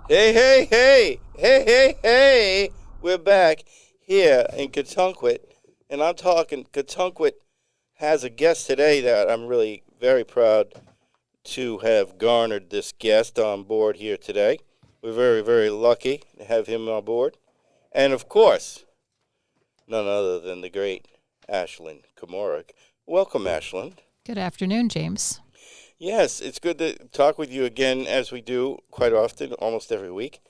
Hey, hey, hey, hey, hey, hey. We're back here in Katunquit, and I'm talking. Katunquit has a guest today that I'm really very proud to have garnered this guest on board here today. We're very, very lucky to have him on board. And of course, none other than the great Ashlyn Komorik. Welcome, Ashlyn. Good afternoon, James. Yes, it's good to talk with you again, as we do quite often, almost every week,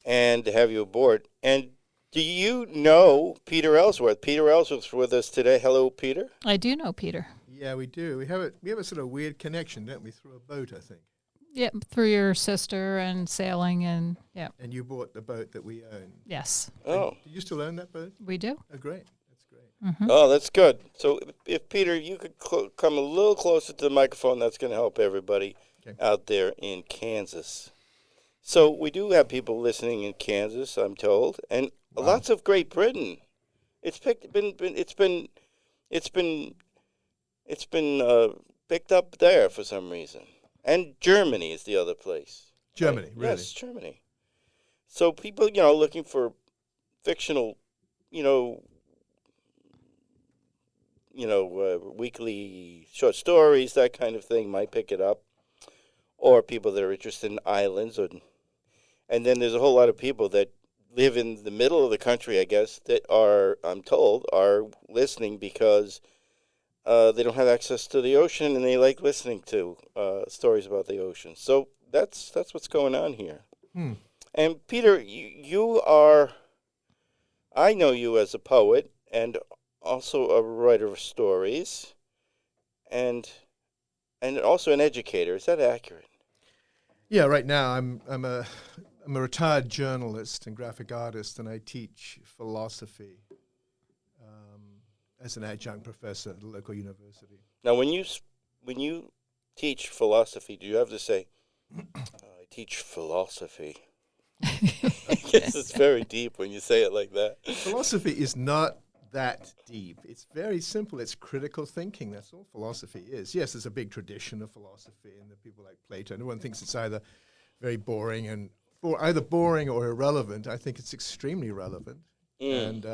and to have you aboard. And do you know Peter Ellsworth? Peter Ellsworth's with us today. Hello, Peter. I do know Peter. Yeah, we do. We have a sort of weird connection, don't we? Through a boat, I think. Yeah, through your sister and sailing and yeah. And you bought the boat that we own. Yes, Oh, Do you still own that boat? we do. Oh, great. That's great. oh, that's good. So, if Peter, you could come a little closer to the microphone, that's going to help everybody Okay. out there in Kansas. So, we do have people listening in Kansas, I'm told, and lots of Great Britain. It's been picked up there for some reason, and Germany is the other place. Germany, Right? really? Yes, Germany. So people, looking for fictional, you know, weekly short stories, that kind of thing, might pick it up, or people that are interested in islands, and then there's a whole lot of people that live in the middle of the country, I guess, that are, I'm told, are listening because they don't have access to the ocean and they like listening to stories about the ocean. So that's what's going on here. Hmm. And Peter, you are, I know you as a poet and also a writer of stories, and also an educator. Is that accurate? Yeah, right now I'm a retired journalist and graphic artist, and I teach philosophy as an adjunct professor at a local university. Now, when you teach philosophy, do you have to say, "I teach philosophy"? I guess it's very deep when you say it like that. Philosophy is not that deep. It's very simple. It's critical thinking. That's all philosophy is. Yes, there's a big tradition of philosophy, and the people like Plato. And everyone thinks it's either very boring either boring or irrelevant. I think it's extremely relevant, and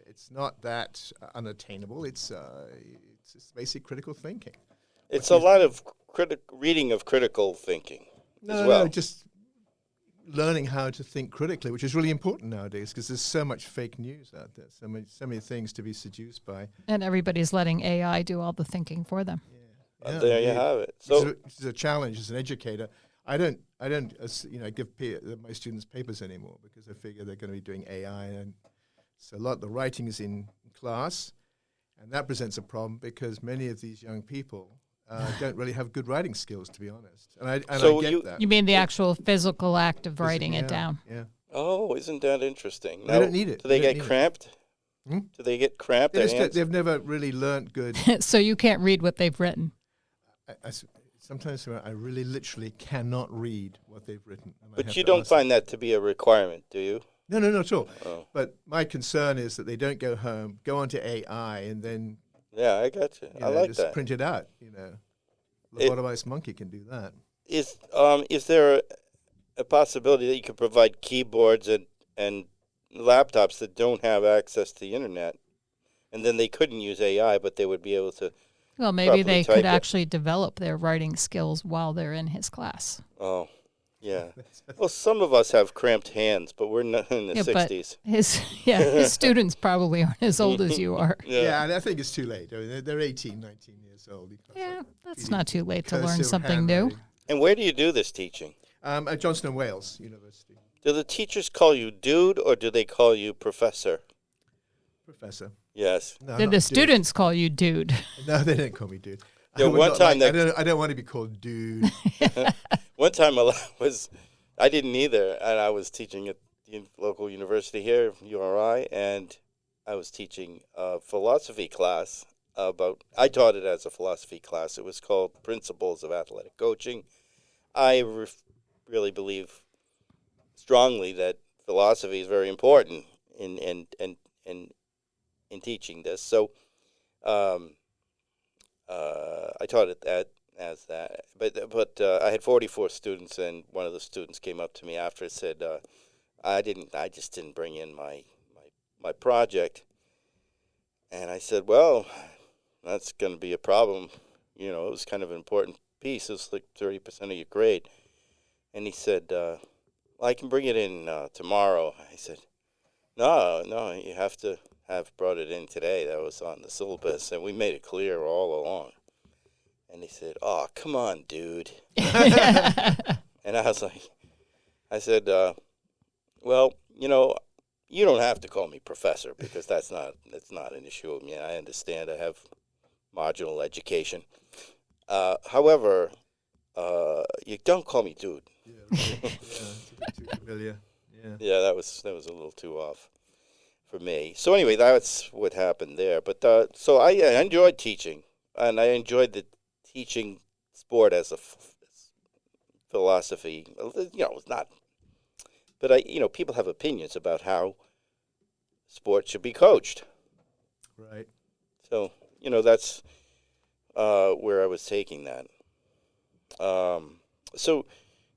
it's not that unattainable. It's just basic critical thinking. It's a lot of reading of critical thinking as well. No, just learning how to think critically, which is really important nowadays because there's so much fake news out there, so many things to be seduced by. And everybody's letting AI do all the thinking for them. Yeah, There you indeed. have it. Which So, is a challenge as an educator. I don't give my students papers anymore because I figure they're going to be doing AI, and so a lot of the writing is in class, and that presents a problem because many of these young people don't really have good writing skills, to be honest. And I So get you- that. You mean the actual physical act of writing Yeah, it down? Yeah. isn't that interesting? They don't need it. Do they They don't get need it. cramped? Hmm? Do they get cramped? Their hands? They've never really learned good. So you can't read what they've written. Sometimes I really literally cannot read what they've written. And I But have you to don't ask find that to be a requirement, do you? No, not at all. Oh. But my concern is that they don't go home, go onto AI, and then Yeah, I got you. I like just that. print it out. It- Lobotomized monkey can do that. Is there a possibility that you could provide keyboards and laptops that don't have access to the internet, and then they couldn't use AI, but they would be able to? Well, maybe Properly they type could it. actually develop their writing skills while they're in his class. Oh, yeah. Well, some of us have cramped hands, but we're not in the Yeah, but 60s. his students probably aren't as old as you are. Yeah, and I think it's too late. I mean, they're 18, 19 years old. You can't Yeah, start that's feeding not too late to learn cursive something new. handwriting. And where do you do this teaching? At Johnson and Wales University. Do the teachers call you dude, or do they call you professor? Professor. Yes. No, Did not the dude. students call you dude? No, they didn't call me dude. Yeah, I would one not time like- that- I don't want to be called dude. One time I didn't either, and I was teaching at the local university here, URI, and I was teaching a philosophy class I taught it as a philosophy class. It was called Principles of Athletic Coaching. I really believe strongly that philosophy is very important in teaching this. So I taught it at as that. But I had 44 students, and one of the students came up to me after and said, I just didn't bring in my project. And I said, well, that's going to be a problem. You know, it was kind of an important piece. It was like 30% of your grade. And he said, well, I can bring it in tomorrow. I said, no, you have to have brought it in today. That was on the syllabus, and we made it clear all along. And he said, oh, come on, dude. And I said, well, you know, you don't have to call me professor because that's not an issue with me. I understand I have marginal education. However, you don't call me dude. Yeah, right. Yeah, it's a bit too familiar. Yeah. Yeah, that was a little too off for me. So anyway, that's what happened there. But so I enjoyed teaching, and I enjoyed the teaching sport as a philosophy. You know, it's not. But people have opinions about how sport should be coached. Right. So that's where I was taking that. So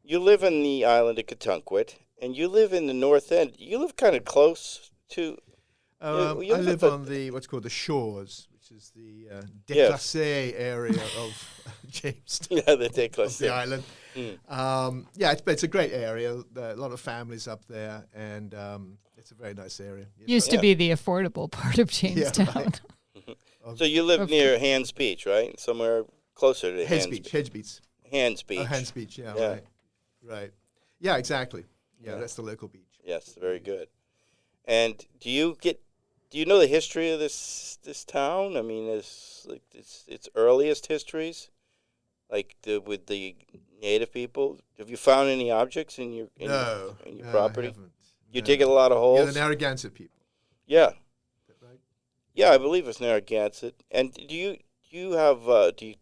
you live in the island of Cotunquit, and you live in the north end. You live kind of close to. I live on what's called the shores, which is the déclassé area of Jamestown. Yeah, the Of déclassé. the island. It's a great area. There are a lot of families up there, and it's a very nice area. Used to be the affordable part of Jamestown. right. So you live near Hands Beach, right? Somewhere closer to Hedge Hands Beach. Hands Beach. Oh, Hands Beach, yeah. Yeah. Right. Yeah, exactly. Yeah, Yeah. that's the local beach. Yes, very good. And do you know the history of this town? I mean, its earliest histories, like with the native people. Have you found any objects in your No, property? I haven't. You No. dig a lot of Yeah, holes. the Narragansett people. Yeah, Is that right? yeah, I believe it's Narragansett. And do you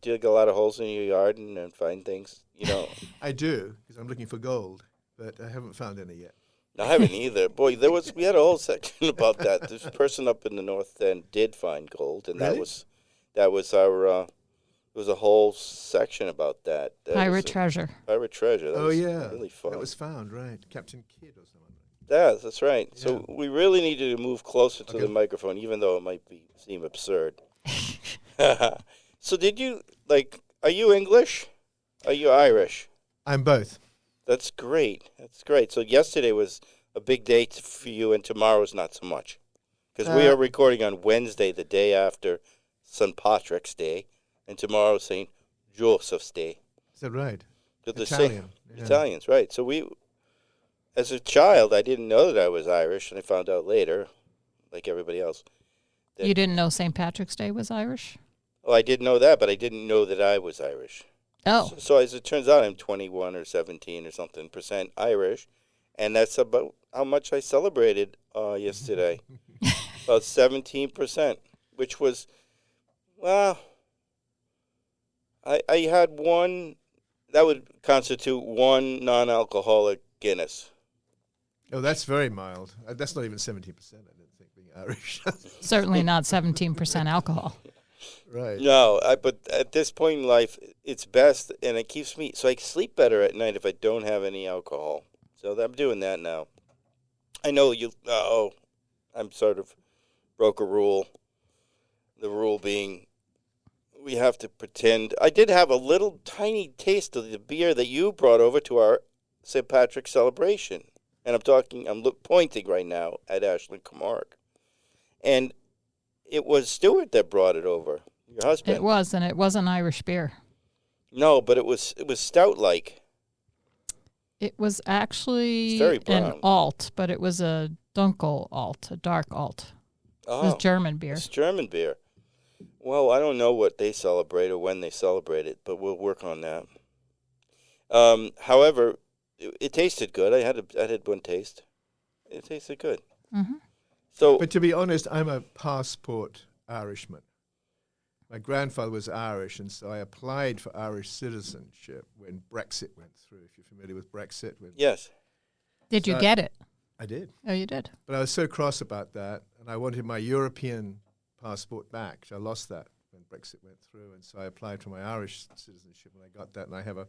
dig a lot of holes in your yard and find things? You know, I do, because I'm looking for gold, but I haven't found any yet. I haven't either. Boy, we had a whole section about that. This person up in the north end did find gold, and Really? that was our. There was a whole section about that. Pirate treasure. Pirate treasure. That was yeah. really fun. That was found, right. Captain Kidd or someone. Yeah, that's right. Yeah. So we really needed to move closer to Okay. the microphone, even though it might seem absurd. So are you English? Are you Irish? I'm both. That's great. That's great. So yesterday was a big day for you, and tomorrow's not so much. Because we are recording on Wednesday, the day after St. Patrick's Day, and tomorrow's St. Joseph's Day. Is that right? They're the Italian. same. Yeah. Italians, right. So as a child, I didn't know that I was Irish, and I found out later, like everybody else. You didn't know St. Patrick's Day was Irish? Oh, I did know that, but I didn't know that I was Irish. Oh, So as it turns out, I'm 21 or 17 or something % Irish, and that's about how much I celebrated yesterday. About 17%, which was, well, I had one, that would constitute one non-alcoholic Guinness. Oh, that's very mild. That's not even 17%, I don't think, being Irish. certainly not 17% alcohol. Right. No, but at this point in life, it's best, and it keeps me, so I sleep better at night if I don't have any alcohol. So I'm doing that now. I know I'm sort of broke a rule. The rule being we have to pretend. I did have a little tiny taste of the beer that you brought over to our St. Patrick's celebration. And I'm pointing right now at Ashley Camargue. And it was Stuart that brought it over, your husband. It was, and it wasn't Irish beer. No, but it was stout-like. It was actually It's very an brown. alt, but it was a dunkel alt, a dark alt. It was Oh, German beer. it's German beer. Well, I don't know what they celebrate or when they celebrate it, but we'll work on that. However, it tasted good. I had one taste. It tasted good. Hmm. So, But to be honest, I'm a passport Irishman. My grandfather was Irish, and so I applied for Irish citizenship when Brexit went through. If you're familiar with Brexit, yes. Did you So- get it? I did. Oh, you did. But I was so cross about that, and I wanted my European passport back. I lost that when Brexit went through, and so I applied for my Irish citizenship, and I got that, and I have a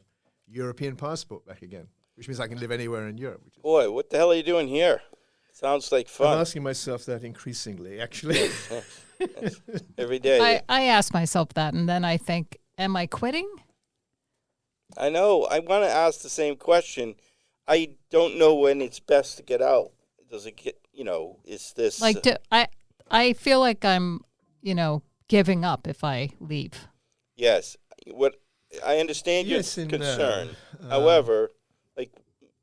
European passport back again, which means I can live anywhere in Europe. Which is Boy, what the hell are you doing here? Sounds like I'm fun. asking myself that increasingly, actually. Every day. I ask myself that, and then I think, am I quitting? I know. I want to ask the same question. I don't know when it's best to get out. Does it get, is this... Like, I feel like I'm, giving up if I leave. Yes. What I understand your Yes, concern. However, like,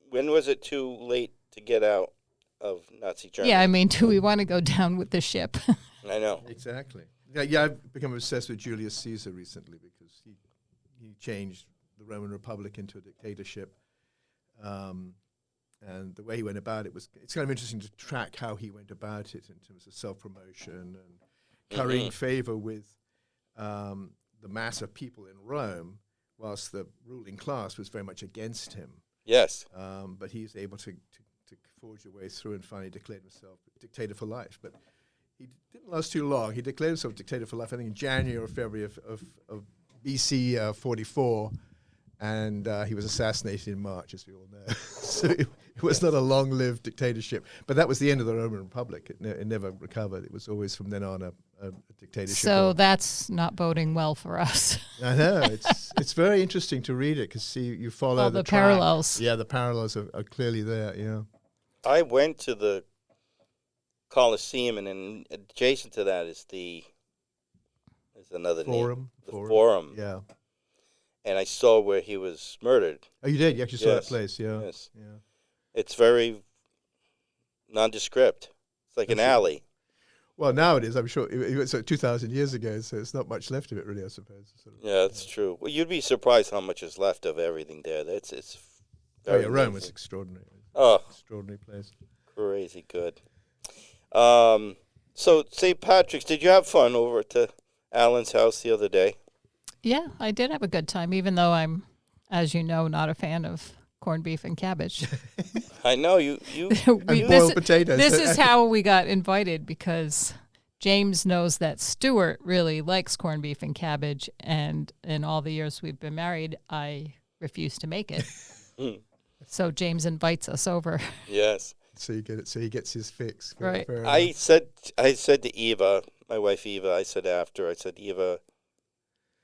when was it too late to get out of Nazi Germany? Yeah, I mean, do we want to go down with the ship? I know. Exactly. Yeah, I've become obsessed with Julius Caesar recently because he changed the Roman Republic into a dictatorship. And the way he went about it's kind of interesting to track how he went about it in terms of self-promotion and currying favor with the mass of people in Rome, whilst the ruling class was very much against him. Yes. But he's able to forge a way through and finally declared himself dictator for life. But he didn't last too long. He declared himself dictator for life, I think, in January or February of BC 44, and he was assassinated in March, as we all know. So it was not a long-lived dictatorship. But that was the end of the Roman Republic. It never recovered. It was always from then on a dictatorship. So that's not boding well for us. I know. It's very interesting to read it because you follow All the parallels. Yeah, the parallels are clearly there, yeah. I went to the Colosseum, and then adjacent to that is another Forum. name. The Forum. Yeah. And I saw where he was murdered. Oh, you did? You actually saw that place, yeah. Yes. Yeah. It's very nondescript. It's like an alley. Well, now it is, I'm sure. It was 2,000 years ago, so it's not much left of it, really, I suppose. Yeah, that's true. Well, you'd be surprised how much is left of everything there. It's very Rome was amazing. extraordinary. Oh, Extraordinary place. crazy good. So, St. Patrick's, did you have fun over at Alan's house the other day? Yeah, I did have a good time, even though I'm, as you know, not a fan of corned beef and cabbage. I know you. And boiled potatoes. This is how we got invited, because James knows that Stuart really likes corned beef and cabbage, and in all the years we've been married, I refuse to make it. So James invites us over. Yes. So you get it. So he gets his fix. Right. Fair I enough. said to Eva, my wife Eva, I said, Eva,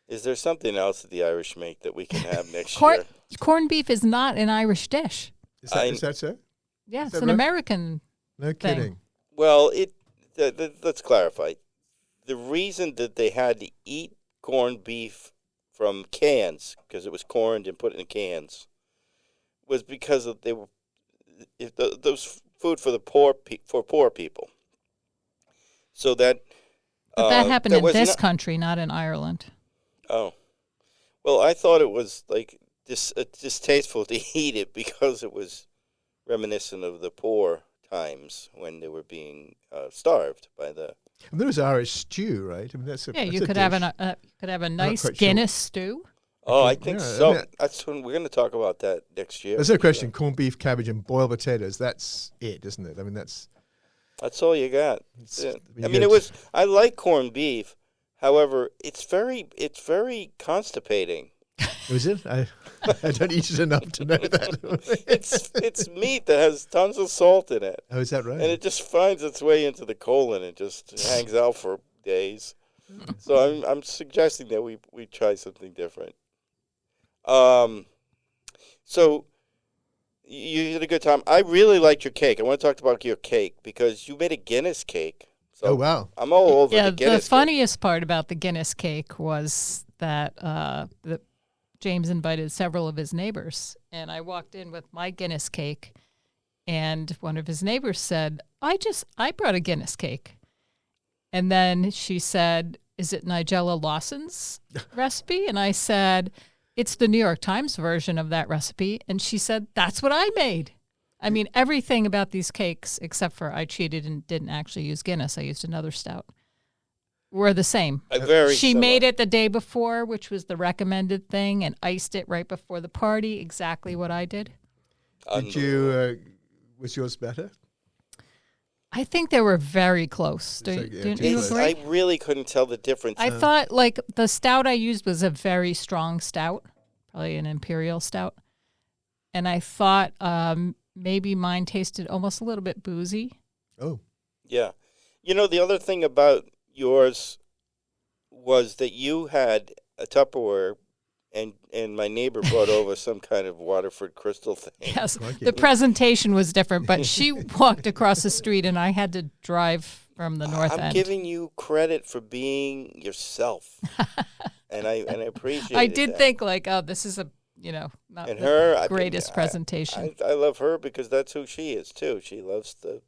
is there something else that the Irish make that we can have next year? Corned beef is not an Irish dish. Is that so? Yeah, Is it's that an right? American. No kidding. Well, let's clarify. The reason that they had to eat corned beef from cans, because it was corned and put in cans, was because they were those food for the poor people. So that. But that happened in this not, country, not in Ireland. Oh, well, I thought it was like distasteful to eat it because it was reminiscent of the poor times when they were being starved by the. And there was Irish stew, right? I mean, that's a Yeah, that's you a could dish. have a nice quite sure. Guinness stew. Oh, I think Yeah, so. I mean, That's when we're going to talk about that next year. There's no question. Corned beef, cabbage, and boiled potatoes. That's it, isn't it? I mean, that's That's all you got. It's Yeah. pretty I mean, good. I like corned beef. However, it's very constipating. Was it? I don't eat it enough to know that. It's meat that has tons of salt in it, Oh, is that right? and it just finds its way into the colon and just hangs out for days. So I'm suggesting that we try something different. So you had a good time. I really liked your cake. I want to talk about your cake because you made a Guinness cake. So Oh, wow. I'm all over Yeah, the Guinness the funniest part about the Guinness cake was that James invited several of his neighbors, and I walked in with my Guinness cake, and one of his neighbors said, I brought a Guinness cake. And then she said, is it Nigella Lawson's recipe? And I said, it's the New York Times version of that recipe. And she said, that's what I made. I mean, everything about these cakes, except for I cheated and didn't actually use Guinness. I used another stout. Were the same. She made it the day before, which was the recommended thing, and iced it right before the party, exactly what I did. Did you? Was yours better? I think they were very close. Do, like, yeah, do too you close. agree? I really couldn't tell the difference. I thought like the stout I used was a very strong stout, probably an imperial stout, and I thought maybe mine tasted almost a little bit boozy. Oh, Yeah. You know, the other thing about yours was that you had a Tupperware and my neighbor brought over some kind of Waterford crystal thing. Yes, Crikey. the presentation was different, but she walked across the street and I had to drive from the north I'm end. giving you credit for being yourself. and I appreciate I it. did think like, oh, this is a not And the her, I mean, greatest presentation. I love her because that's who she is too. She loves the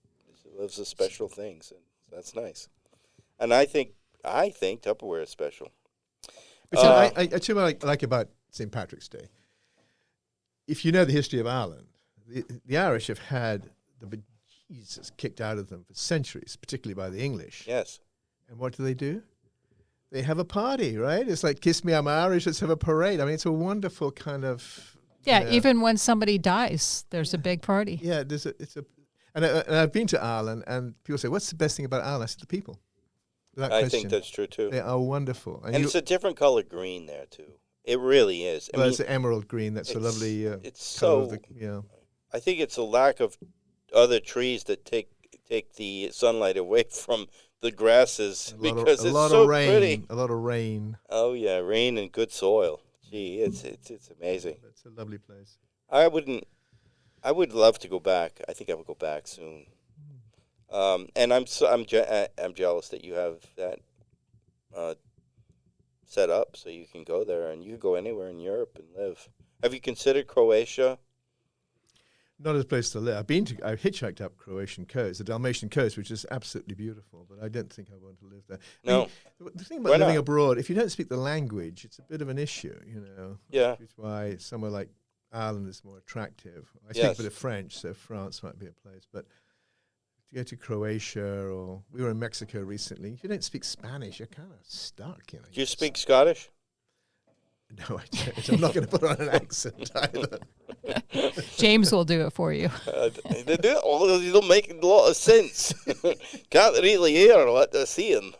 special things, and that's nice. And I think Tupperware is special. but you know, I tell you what I like about St. Patrick's Day. If you know the history of Ireland, the Irish have had the bejesus kicked out of them for centuries, particularly by the English. Yes. And what do? They have a party, right? It's like, kiss me, I'm Irish, let's have a parade. I mean, it's a wonderful kind of... Yeah, even when somebody dies, there's a big party. Yeah, and I've been to Ireland, and people say, what's the best thing about Ireland? I said, the people. Without I question. think that's true too. They are wonderful. And it's a different color green there too. It really is. I well, mean, it's an emerald green. That's a it's- lovely it's color of so- the, I think it's a lack of other trees that take the sunlight away from the grasses because it's so rain, pretty. A lot of rain. Oh yeah, rain and good soil. Gee, it's amazing. It's a lovely place. I would love to go back. I think I would go back soon. And I'm jealous that you have that set up so you can go there and you can go anywhere in Europe and live. Have you considered Croatia? Not as a place to live. I've hitchhiked up Croatian coast, the Dalmatian coast, which is absolutely beautiful, but I don't think I want to live there. No. The thing Why about living not? abroad, if you don't speak the language, it's a bit of an issue, Yeah. Which is why somewhere like Ireland is more attractive. I Yes. speak a bit of French, so France might be a place, but to go to Croatia, or we were in Mexico recently, if you don't speak Spanish, you're kind of stuck. Do you speak Scottish? No, I don't. I'm not going to put on an accent either. James will do it for you. They do. It'll make a lot of sense. Can't really hear what they're saying.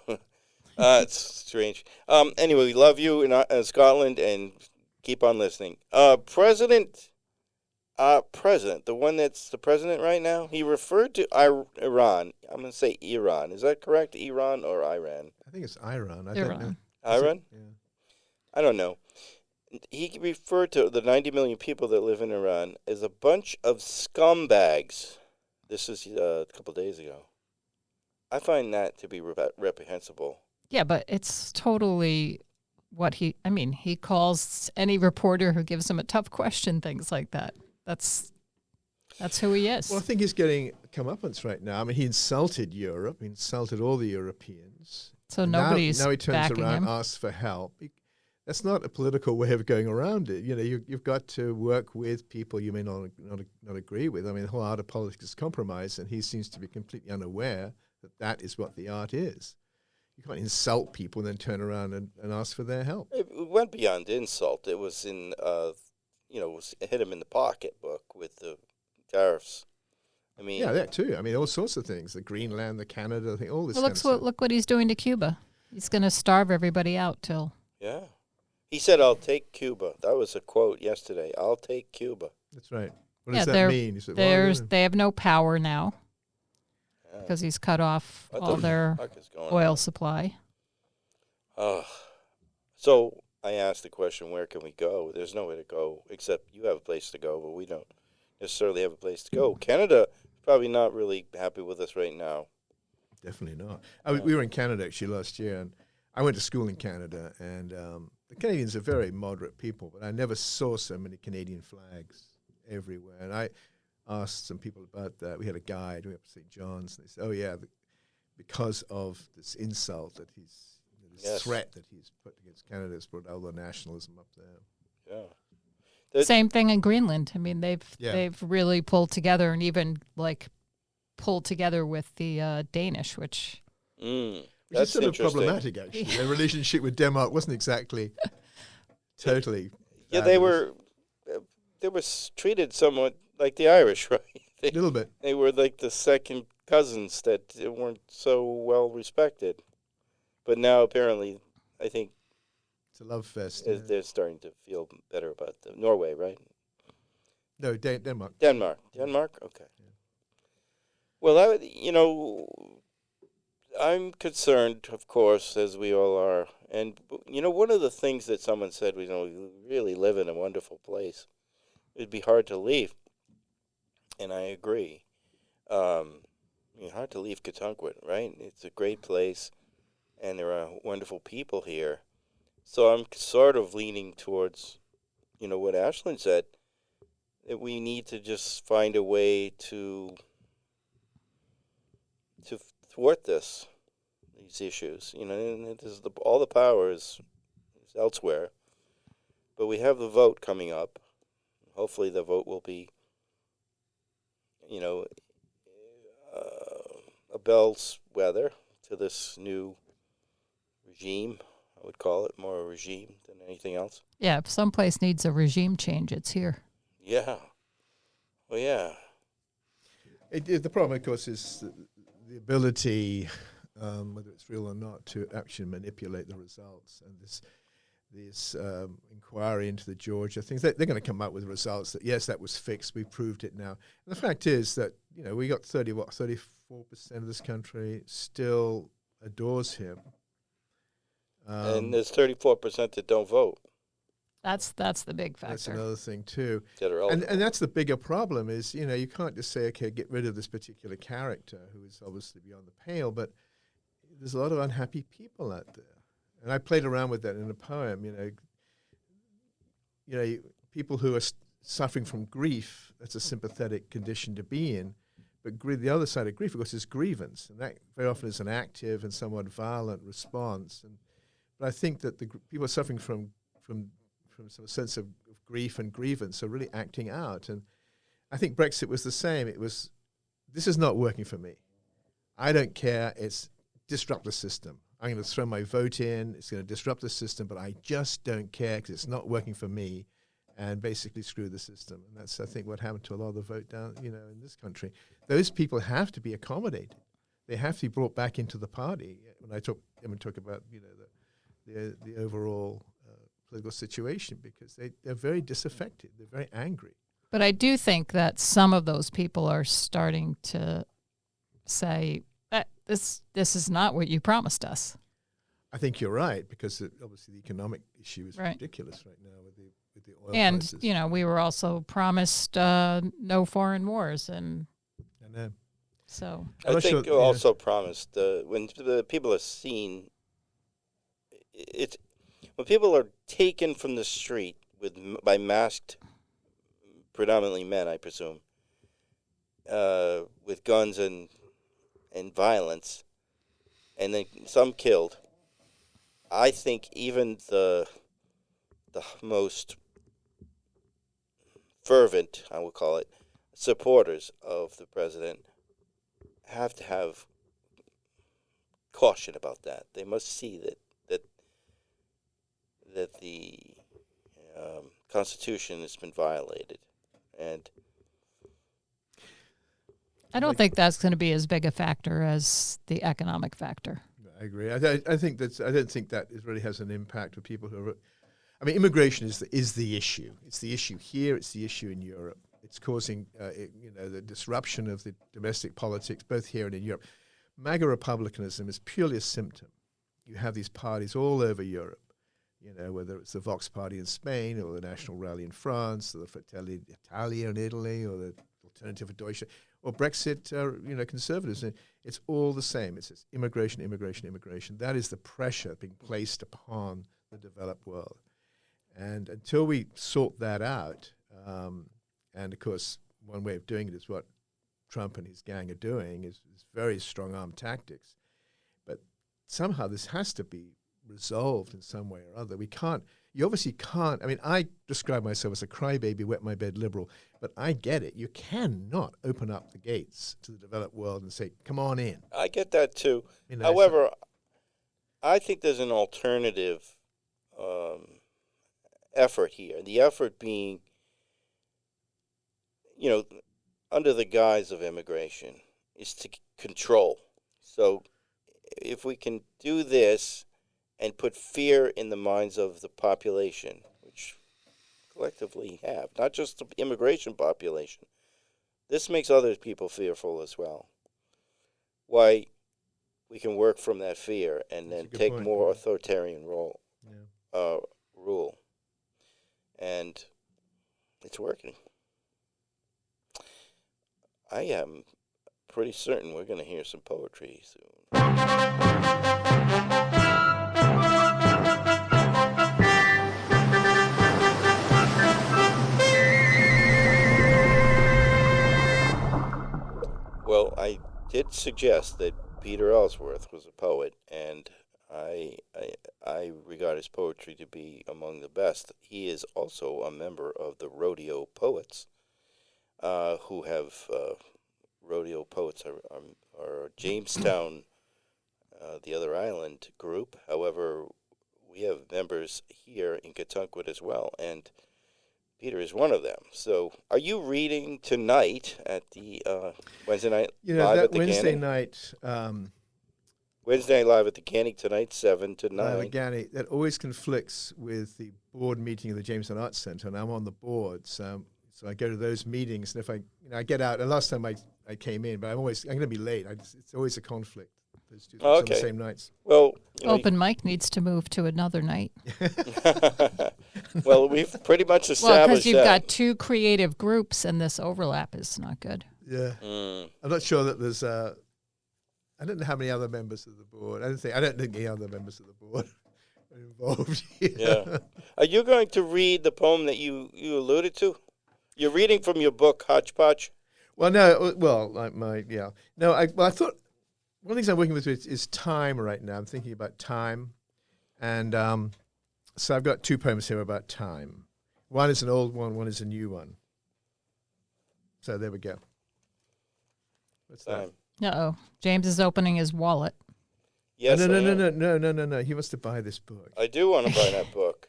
It's strange. Anyway, we love you in Scotland, and keep on listening. President, the one that's the president right now, he referred to Iran. I'm going to say Iran. Is that correct? Iran or Iran? I think it's Iran. I Iran. don't know. Iran? Yeah. I don't know. He referred to the 90 million people that live in Iran as a bunch of scumbags. This is a couple days ago. I find that to be reprehensible. Yeah, but it's totally what he calls any reporter who gives him a tough question things like that. That's who he is. Well, I think he's getting comeuppance right now. I mean, he insulted Europe. He insulted all the Europeans. So And nobody's now he turns backing around him. and asks for help. That's not a political way of going around it. You've got to work with people you may not agree with. I mean, the whole art of politics is compromise, and he seems to be completely unaware that is what the art is. You can't insult people and then turn around and ask for their help. It went beyond insult. It was it hit him in the pocketbook with the tariffs. I mean, Yeah, that too. I mean, all sorts of things. The Greenland, the Canada, all this Well, kind of stuff. look what he's doing to Cuba. He's going to starve everybody out till. yeah. He said, "I'll take Cuba." That was a quote yesterday. I'll take Cuba. That's right. What Yeah, does that they're- mean? He said, well, They have no power now Yeah. because he's cut off What all the their fuck is going oil on? supply. So I asked the question, where can we go? There's nowhere to go except you have a place to go, but we don't necessarily have a place to go. Canada probably not really happy with us right now. Definitely not. We were in Canada actually last year, and I went to school in Canada, and the Canadians are very moderate people, but I never saw so many Canadian flags everywhere. And I asked some people about that. We had a guide. We went to St. John's, and they said, "Oh yeah, because of this insult that this Yes. threat that he's put against Canada, has brought all the nationalism up there." Yeah. Same thing in Greenland. I mean, they've Yeah. really pulled together and even like pulled together with the Danish, which Which That's is sort of interesting. problematic, actually. Their relationship with Denmark wasn't exactly totally. Yeah, they fabulous. were treated somewhat like the Irish, right? A little bit. They were like the second cousins that weren't so well respected. But now apparently, I think It's a love fest. they're starting to feel better about them. Norway, right? No, Denmark. Denmark? Okay. Well, I'm concerned, of course, as we all are. And, one of the things that someone said, we really live in a wonderful place. It'd be hard to leave. And I agree. Hard to leave Cotuncquit, right? It's a great place, and there are wonderful people here. So I'm sort of leaning towards, what Ashlyn said, that we need to just find a way to thwart these issues. And all the power is elsewhere. But we have the vote coming up. Hopefully the vote will be, a bell's weather to this new regime. I would call it more a regime than anything else. Yeah, if someplace needs a regime change, it's here. Yeah. Well, yeah. The problem, of course, is the ability, whether it's real or not, to actually manipulate the results. And this inquiry into the Georgia things, they're going to come up with results that, yes, that was fixed, we proved it now. And the fact is that, we got 34% of this country still adores him. And there's 34% that don't vote. That's the big factor. That's another thing, too. That are and that's the bigger problem is, you can't just say, okay, get rid of this particular character who is obviously beyond the pale, but there's a lot of unhappy people out there. And I played around with that in a poem, people who are suffering from grief, that's a sympathetic condition to be in. But the other side of grief, of course, is grievance. And that very often is an active and somewhat violent response. But I think that the people suffering from some sense of grief and grievance are really acting out. And I think Brexit was the same. This is not working for me. I don't care. It's disrupt the system. I'm going to throw my vote in. It's going to disrupt the system, but I just don't care because it's not working for me, and basically screw the system. And that's, I think, what happened to a lot of the vote down, in this country. Those people have to be accommodated. They have to be brought back into the party. When I talk about, the overall political situation, because they're very disaffected. They're very angry. But I do think that some of those people are starting to say that this is not what you promised us. I think you're right, because obviously the economic issue is ridiculous right now with the oil prices. And, we were also promised no foreign wars. And I know. So I think also promised when the people are seen, when people are taken from the street by masked, predominantly men, I presume, with guns and violence, and then some killed. I think even the most fervent, I would call it, supporters of the president have to have caution about that. They must see that the Constitution has been violated, and I don't think that's going to be as big a factor as the economic factor. I agree. I don't think that it really has an impact with people who are. I mean, immigration is the issue. It's the issue here. It's the issue in Europe. It's causing the disruption of the domestic politics both here and in Europe. MAGA republicanism is purely a symptom. You have these parties all over Europe. Whether it's the Vox Party in Spain or the National Rally in France or the Fratelli d'Italia in Italy or the Alternative for Deutschland or Brexit, conservatives. It's all the same. It's just immigration. That is the pressure being placed upon the developed world. And until we sort that out, and of course, one way of doing it is what Trump and his gang are doing, is very strong-arm tactics. But somehow this has to be resolved in some way or other. You obviously can't. I mean, I describe myself as a crybaby, wet my bed liberal, but I get it. You cannot open up the gates to the developed world and say, come on in. I get that too. However, I think there's an alternative effort here. The effort being, under the guise of immigration is to control. So if we can do this and put fear in the minds of the population, which collectively have, not just the immigration population, this makes other people fearful as well. Why, we can work from that fear and then take point. more authoritarian rule. And it's working. I am pretty certain we're going to hear some poetry soon. Well, I did suggest that Peter Ellsworth was a poet, and I regard his poetry to be among the best. He is also a member of the Rodeo Poets, who have Rodeo Poets are Jamestown, the other island group. However, we have members here in Cotuncquit as well, and Peter is one of them. So, are you reading tonight at the Wednesday night live that at the Wednesday Ganny? night. Wednesday night live at the Ganny tonight, 7 to 9. Ganny, that always conflicts with the board meeting of the Jamestown Arts Center, and I'm on the board, so I go to those meetings. And if I get out, and last time I came in, but I'm going to be late. It's always a conflict. Those two things on the same nights. Well, Open mic needs to move to another night. well, we've pretty much Well, established because you've that. got two creative groups, and this overlap is not good. Yeah, Mm. I'm not sure that there's. I don't know how many other members of the board. I don't think any other members of the board are involved here. Yeah. Are you going to read the poem that you alluded to? You're reading from your book, Hodgepodge? Well, no. Well, like No, I thought one of the things I'm working with is time right now. I'm thinking about time, and so I've got two poems here about time. One is an old one. One is a new one. So there we go. What's that? Time. Uh-oh. James is opening his wallet. Yes, I am. No. He wants to buy this book. I do want to buy that book.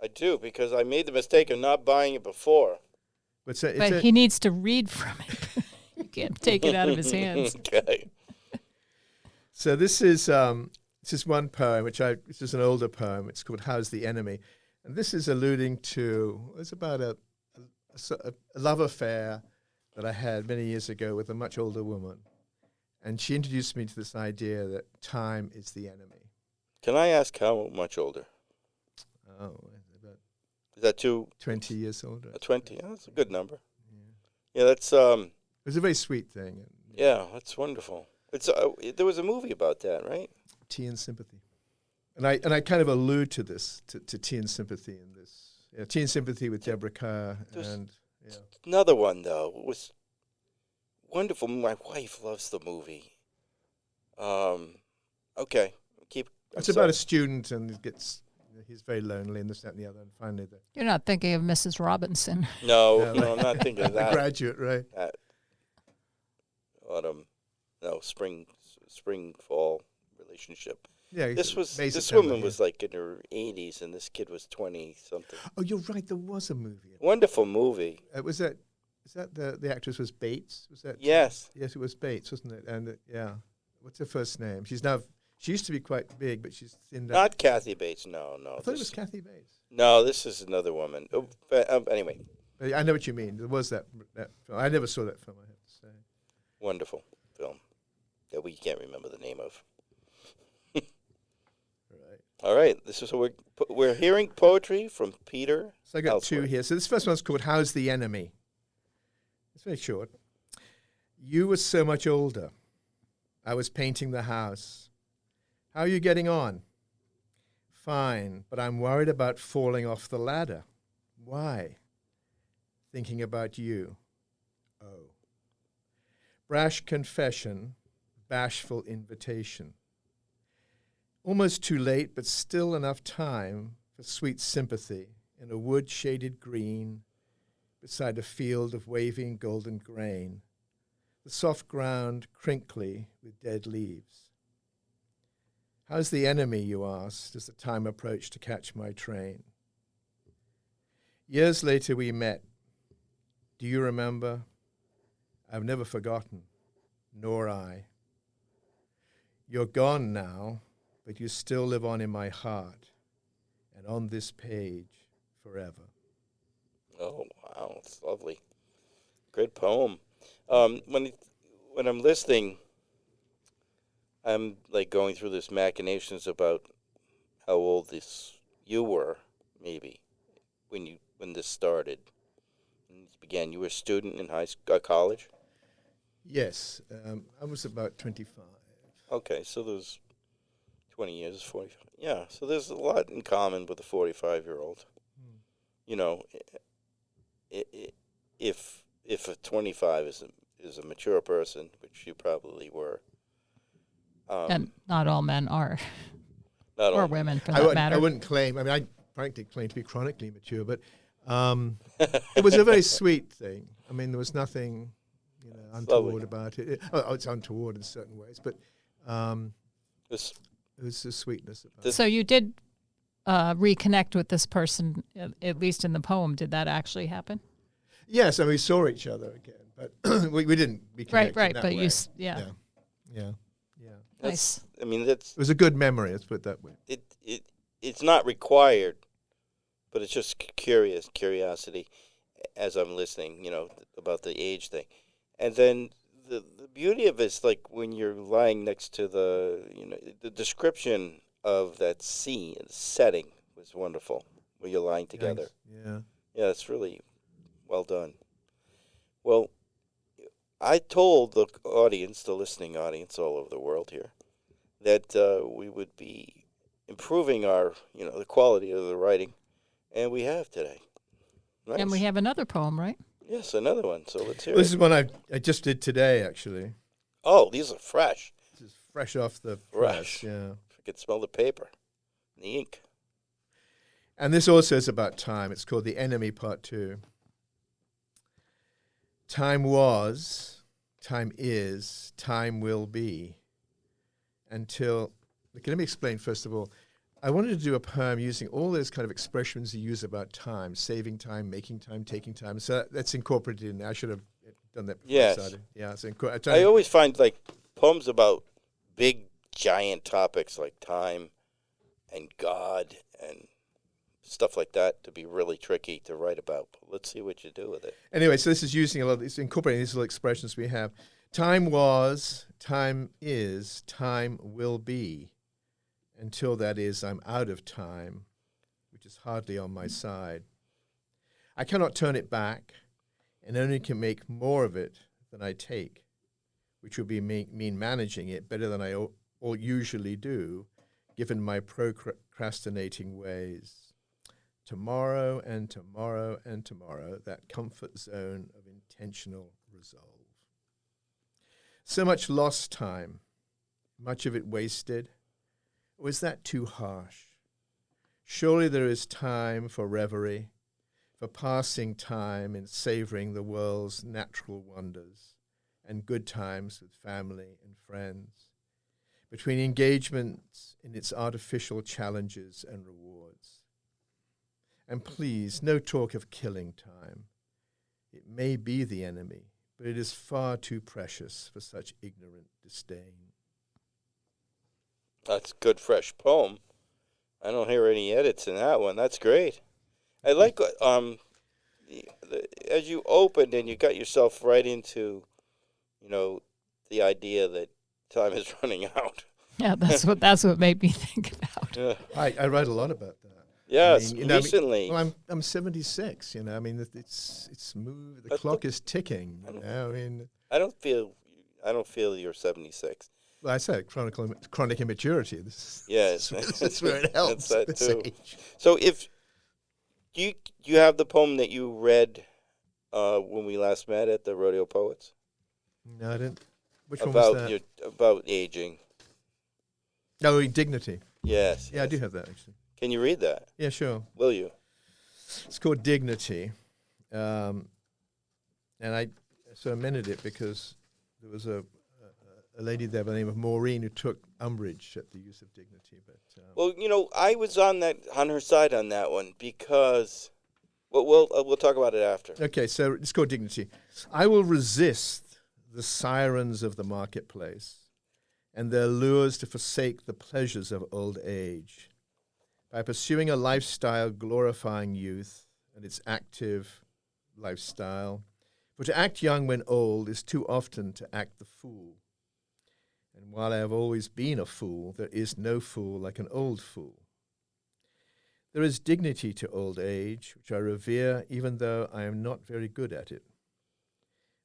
I do, because I made the mistake of not buying it before. But He needs to read from it. You can't take it out of his hands. Okay. So this is one poem, which is an older poem. It's called "How's the Enemy," and this is alluding to it's about a love affair that I had many years ago with a much older woman, and she introduced me to this idea that time is the enemy. Can I ask how much older? Oh, about Is that 20 years older. 20? Oh, that's a good number. Yeah, that's It was a very sweet thing. yeah, that's wonderful. It's there was a movie about that, right? Tea and Sympathy. And I kind of allude to this, to Tea and Sympathy in this. Yeah, Tea and Sympathy with Deborah Kerr. And Another one, though, was wonderful. My wife loves the movie. Okay, it's about a student and he's very lonely and this, that, and the other. And finally You're not thinking of Mrs. Robinson. No, Yeah, no, I'm not thinking of the that. Graduate, right? That autumn, no, spring, fall relationship. Yeah. This May, this September, woman yeah. was like in her 80s, and this kid was 20 something. Oh, you're right. There was a movie. Wonderful movie. Was that? Is that the actress was Bates? Was that? Yes. Yes, it was Bates, wasn't it? And yeah, what's her first name? She used to be quite big, but she's thinned out. Not Kathy Bates. No. I thought it was Kathy Bates. No, this is another woman. Oh, anyway, I know what you mean. There was that film. I never saw that film, I have to say. wonderful film that we can't remember the name of. Right. All right, this is we're hearing poetry from Peter. So I got two Ellsworth. here. So this first one's called "How's the Enemy." It's very short. You were so much older. I was painting the house. How are you getting on? Fine, but I'm worried about falling off the ladder. Why? Thinking about you. Oh. Brash confession, bashful invitation. Almost too late, but still enough time for sweet sympathy in a wood shaded green beside a field of waving golden grain, the soft ground crinkly with dead leaves. How's the enemy, you asked, as the time approached to catch my train. Years later we met. Do you remember? I've never forgotten, nor I. You're gone now, but you still live on in my heart and on this page forever. Oh, wow. It's lovely. Great poem. When I'm listening, I'm like going through this machinations about how old you were, maybe, when this started. When this began. You were a student in college? Yes, I was about 25. Okay, so there's 20 years, 45. Yeah, so there's a lot in common with a 45-year-old. You know, if a 25 is a mature person, which you probably were. And not all men are, Not or all women for I that matter. wouldn't claim, I mean, I frankly claim to be chronically mature, but it was a very sweet thing. I mean, there was nothing, untoward about it. It's untoward in certain ways, but This, it was a sweetness about it. So you did reconnect with this person, at least in the poem. Did that actually happen? Yes, and we saw each other again, but we didn't reconnect. Right, in right. that But way. yeah. Yeah. Nice. I mean, It was a good memory, let's put it that way. it's not required, but it's just curiosity as I'm listening, about the age thing. And then the beauty of it is like when you're lying next to the description of that scene, setting was wonderful, where you're lying together. Thanks. Yeah. Yeah, it's really well done. Well, I told the audience, the listening audience all over the world here, that we would be improving our, the quality of the writing, and we have today. Nice. And we have another poem, right? Yes, another one. So let's hear This it. is one I just did today, actually. Oh, these are fresh. This is fresh off the Fresh. press, yeah. I could smell the paper, the ink. And this also is about time. It's called The Enemy, Part 2. Time was, time is, time will be. Until, okay, let me explain first of all. I wanted to do a poem using all those kind of expressions you use about time, saving time, making time, taking time. So that's incorporated in there. I should have done that before Yes. I started. Yeah, so I always find like poems about big, giant topics like time and God and stuff like that to be really tricky to write about. But let's see what you do with it. Anyway, so this is using a lot of these, incorporating these little expressions we have. Time was, time is, time will be. Until that is, I'm out of time, which is hardly on my side. I cannot turn it back, and only can make more of it than I take, which would be mean managing it better than I all usually do, given my procrastinating ways. Tomorrow and tomorrow and tomorrow, that comfort zone of intentional resolve. So much lost time, much of it wasted. Or is that too harsh? Surely there is time for reverie, for passing time in savoring the world's natural wonders, and good times with family and friends, between engagements in its artificial challenges and rewards. And please, no talk of killing time. It may be the enemy, but it is far too precious for such ignorant disdain. That's a good, fresh poem. I don't hear any edits in that one. That's great. I like as you opened and you got yourself right into, the idea that time is running out. Yeah, that's what made me think about. Yeah. I write a lot about that. Yes, I mean, recently. Well, I'm 76. I mean, it's moved. The clock is ticking. I mean, I don't feel you're 76. well, I said chronic immaturity. Yes, That's where it helps. That's that this too. age. So if you have the poem that you read when we last met at the Rodeo Poets No, I didn't. Which one was about that? about aging. Oh, Dignity. Yes. Yeah, I do have that actually. Can you read that? Yeah, sure. Will you? It's called Dignity, and I sort of amended it because there was a lady there by the name of Maureen who took umbrage at the use of dignity. But Well, I was on her side on that one because Well, we'll talk about it after. Okay, so it's called dignity. I will resist the sirens of the marketplace and their lures to forsake the pleasures of old age by pursuing a lifestyle glorifying youth and its active lifestyle. For to act young when old is too often to act the fool. And while I have always been a fool, there is no fool like an old fool. There is dignity to old age, which I revere, even though I am not very good at it.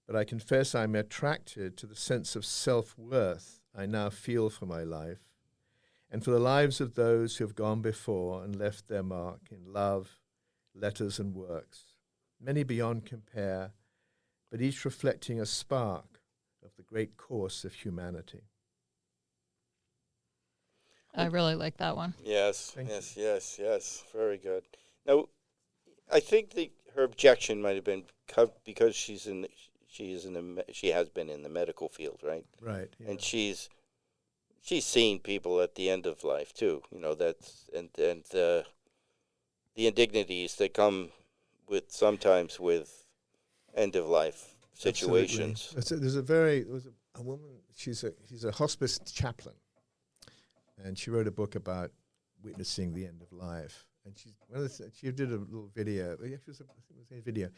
But I confess I am attracted to the sense of self-worth I now feel for my life, and for the lives of those who have gone before and left their mark in love, letters, and works, many beyond compare, but each reflecting a spark of the great course of humanity. I really like that one. Yes, yes. Very good. Now, I think her objection might have been because she has been in the medical field, right? Right. Yeah. And she's seen people at the end of life too. That's and the indignities that come sometimes with end of life situations. There's a woman. She's a hospice chaplain. And she wrote a book about witnessing the end of life. And she did a little video. I think it was a video.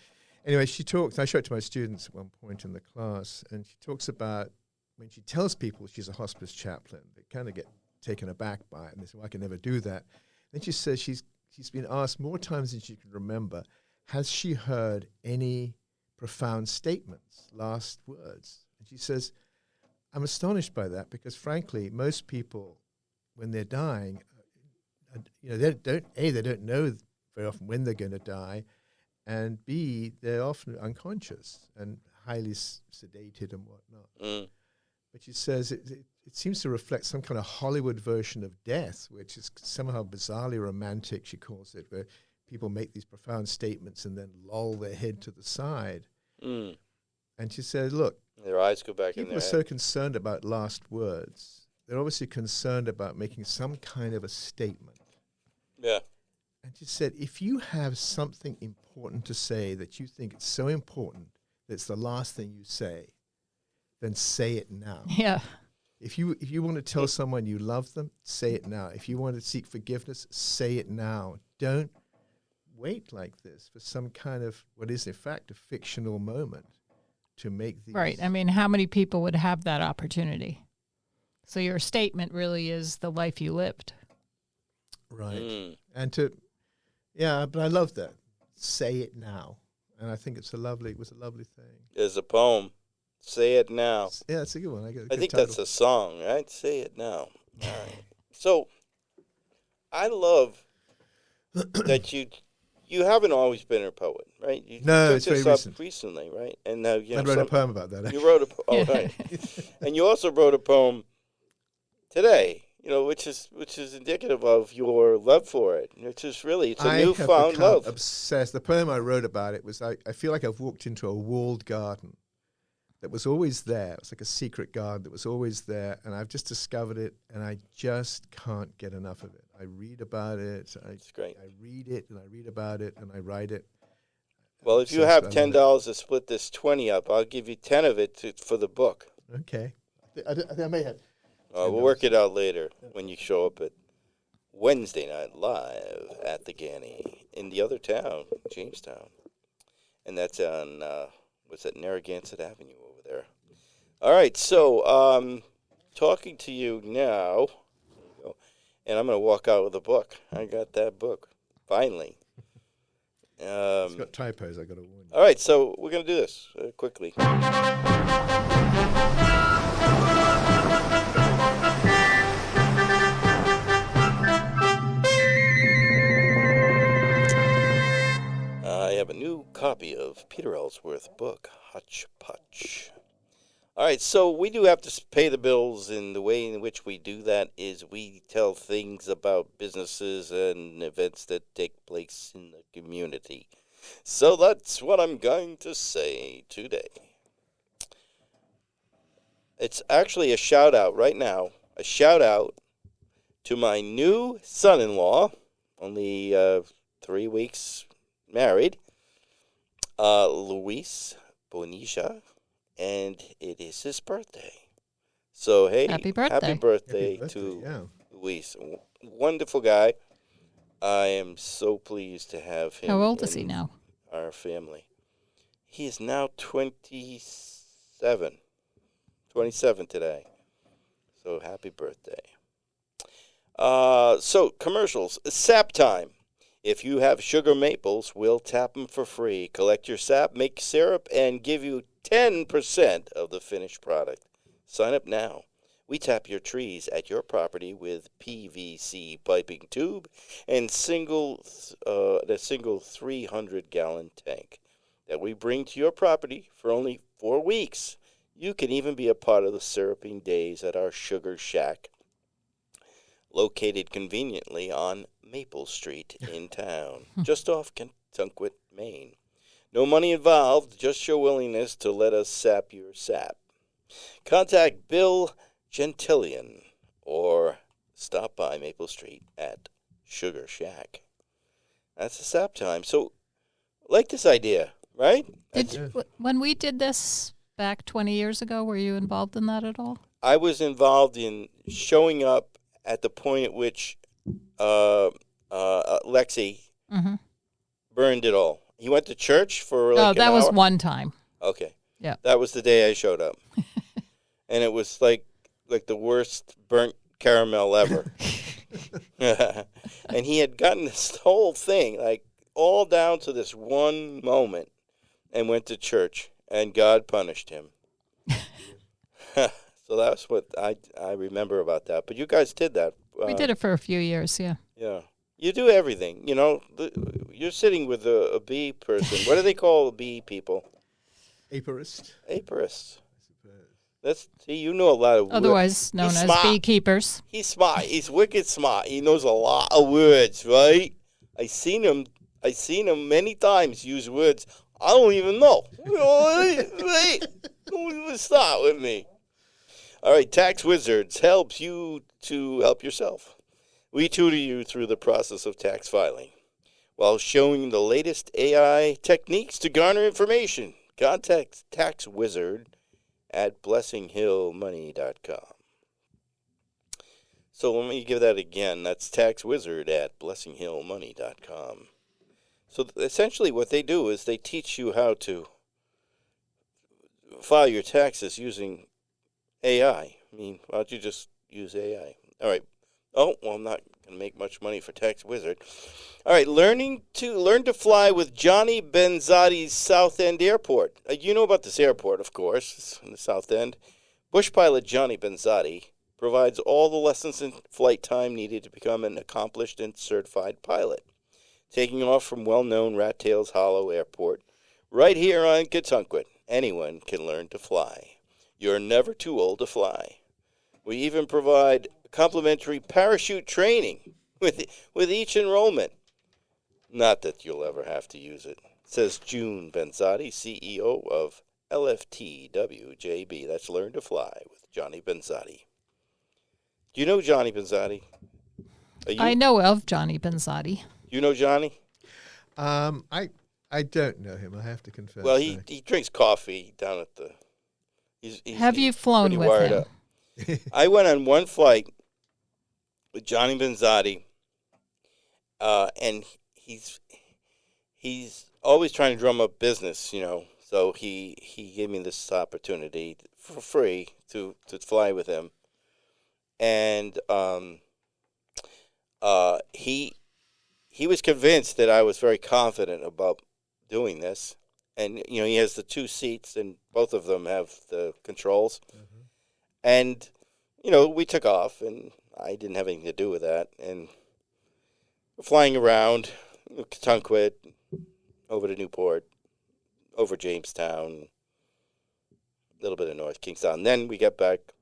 Anyway, she talks. I showed it to my students at one point in the class, and she talks about when she tells people she's a hospice chaplain, they kind of get taken aback by it, and they say, "Well, I can never do that." Then she says she's been asked more times than she can remember, has she heard any profound statements, last words? And she says, "I'm astonished by that because, frankly, most people, when they're dying, they don't know very often when they're going to die, and B, they're often unconscious and highly sedated and whatnot." Mm. But she says it seems to reflect some kind of Hollywood version of death, which is somehow bizarrely romantic, she calls it, where people make these profound statements and then loll their head to the side. Mm. And she says, look, their eyes go back in people their are head. so concerned about last words. They're obviously concerned about making some kind of a statement. Yeah. And she said, if you have something important to say that you think it's so important that it's the last thing you say, then say it now. Yeah. If you want to tell someone you love them, say it now. If you want to seek forgiveness, say it now. Don't wait like this for some kind of what is in fact a fictional moment to make these. Right. I mean, how many people would have that opportunity? So your statement really is the life you lived. Right. Mm. And but I love that. Say it now. And I think it was a lovely thing. There's a poem. Say it now. Yeah, it's a good one. I think that's a song, right? Say it now. All right. So I love that you haven't always been a poet, right? You No, took it's very this up recent. recently, right? And now I wrote a poem about that. You wrote a poem. Oh, right. And you also wrote a poem today, which is indicative of your love for it. It's a newfound love. Obsessed. The poem I wrote about it was I feel like I've walked into a walled garden that was always there. It was like a secret garden that was always there, and I've just discovered it, and I just can't get enough of it. I read about it. It's great. I read it, and I read about it, and I write it. Well, if you have $10 to split this 20 up, I'll give you 10 of it for the book. Okay. I think I may have. We'll work it out later when you show up at Wednesday night live at the Ganny in the other town, Jamestown. And that's on, Narragansett Avenue over there. All right, so talking to you now, there you go, and I'm going to walk out with a book. I got that book, finally. It's got typos, I got to warn you. All right, so we're going to do this quickly. I have a new copy of Peter Ellsworth's book, Hotchpotch. All right, so we do have to pay the bills, and the way in which we do that is we tell things about businesses and events that take place in the community. So that's what I'm going to say today. It's actually a shout-out right now, a shout-out to my new son-in-law, only 3 weeks married, Luis Bonilla, and it is his birthday. So, hey, Happy birthday. happy birthday Happy birthday, to yeah. Luis. Wonderful guy. I am so pleased to have him How old is he in now? our family. He is now 27. 27 today. So happy birthday. So commercials. Sap time. If you have sugar maples, we'll tap them for free. Collect your sap, make syrup, and give you 10% of the finished product. Sign up now. We tap your trees at your property with PVC piping tube and the single 300-gallon tank that we bring to your property for only 4 weeks. You can even be a part of the syruping days at our Sugar Shack, located conveniently on Maple Street in town, just off Kentucket, Maine. No money involved, just your willingness to let us sap your sap. Contact Bill Gentilian or stop by Maple Street at Sugar Shack. That's the sap time. So, like this idea, right? When we did this back 20 years ago, were you involved in that at all? I was involved in showing up at the point at which Lexi Mm-hmm. burned it all. He went to church for like Oh, an that was hour. one time. Okay. Yeah. That was the day I showed up. And it was like the worst burnt caramel ever. And he had gotten this whole thing, like all down to this one moment, and went to church, and God punished him. So that's what I remember about that. But you guys did that. We did it for a few years, yeah. Yeah. You do everything. You know, you're sitting with a bee person. What do they call bee people? Apiarist. Aparists. You know a lot of words. Otherwise known He's as smart. beekeepers. He's smart. He's wicked smart. He knows a lot of words, right? I seen him many times use words I don't even know. Wait, don't even start with me. All right, Tax Wizards helps you to help yourself. We tutor you through the process of tax filing while showing the latest AI techniques to garner information. Contact Tax Wizard at blessinghillmoney.com. So let me give that again. That's Tax Wizard at blessinghillmoney.com. So essentially what they do is they teach you how to file your taxes using AI. I mean, why don't you just use AI? All right. Oh, well, I'm not going to make much money for Tax Wizard. All right, learn to fly with Johnny Benzotti's South End Airport. You know about this airport, of course. It's in the South End. Bush pilot Johnny Benzotti provides all the lessons and flight time needed to become an accomplished and certified pilot. Taking off from well-known Rat Tails Hollow Airport, right here on Kentucket, anyone can learn to fly. You're never too old to fly. We even provide complimentary parachute training with each enrollment. Not that you'll ever have to use it, says June Benzotti, CEO of LFTWJB. That's Learn to Fly with Johnny Benzotti. Do you know Johnny Benzotti? I know of Johnny Benzotti. You know Johnny? I don't know him. I have to confess. Well, he drinks coffee down at the. Have you flown pretty with wired him? up. I went on one flight with Johnny Benzotti, and he's always trying to drum up business, you know. So he gave me this opportunity for free to fly with him, and he was convinced that I was very confident about doing this, and you know he has the two seats, and both of them have the controls, and you know we took off, and I didn't have anything to do with that, and flying around Kentucket, over to Newport, over Jamestown, a little bit of North Kingstown. Then we get back,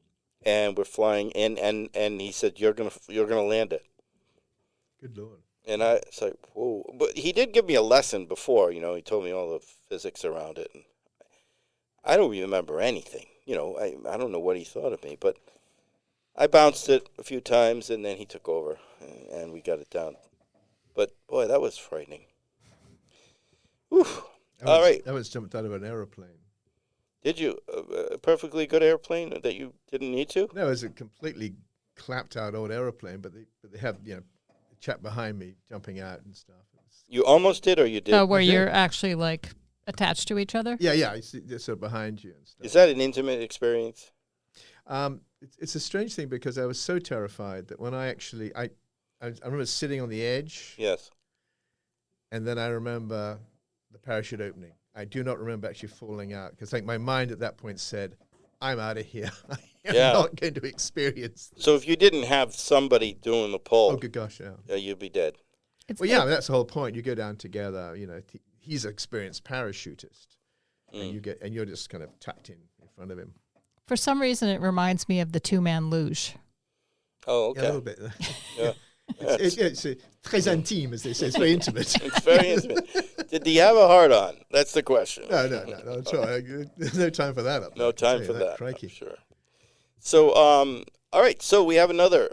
and we're flying in, and he said, "You're gonna land it." Good Lord. And I was like, "Whoa!" But he did give me a lesson before. You know, he told me all the physics around it, and I don't remember anything. You know, I don't know what he thought of me, but I bounced it a few times, and then he took over, and we got it down. But boy, that was frightening. Whew. All right. I was jumped out of an aeroplane. Did you? A perfectly good airplane that you didn't need to? No, it was a completely clapped out old airplane, but they have, a chap behind me jumping out and stuff. You almost did, or you did? Oh, where I did. you're actually like attached to each other? Yeah, I see, they're sort of behind you and stuff. Is that an intimate experience? It's a strange thing because I was so terrified that when I remember sitting on the edge, Yes. and then I remember the parachute opening. I do not remember actually falling out because my mind at that point said, I'm out of here. I'm not going to experience this. So if you didn't have somebody doing the pull, Oh, good gosh, yeah. you'd be dead. Well, yeah, that's the whole point. You go down together, he's an experienced parachutist, and you're just kind of tucked in front of him. For some reason, it reminds me of the two-man luge. Oh, Yeah, okay. a little bit. Yeah. It's très intime, as they say. It's very intimate. It's very intimate. Did he have a heart on? That's the question. No, that's right. There's no time for that up there, No I can time tell for you that. Crikey. I'm sure. So, all right. So we have another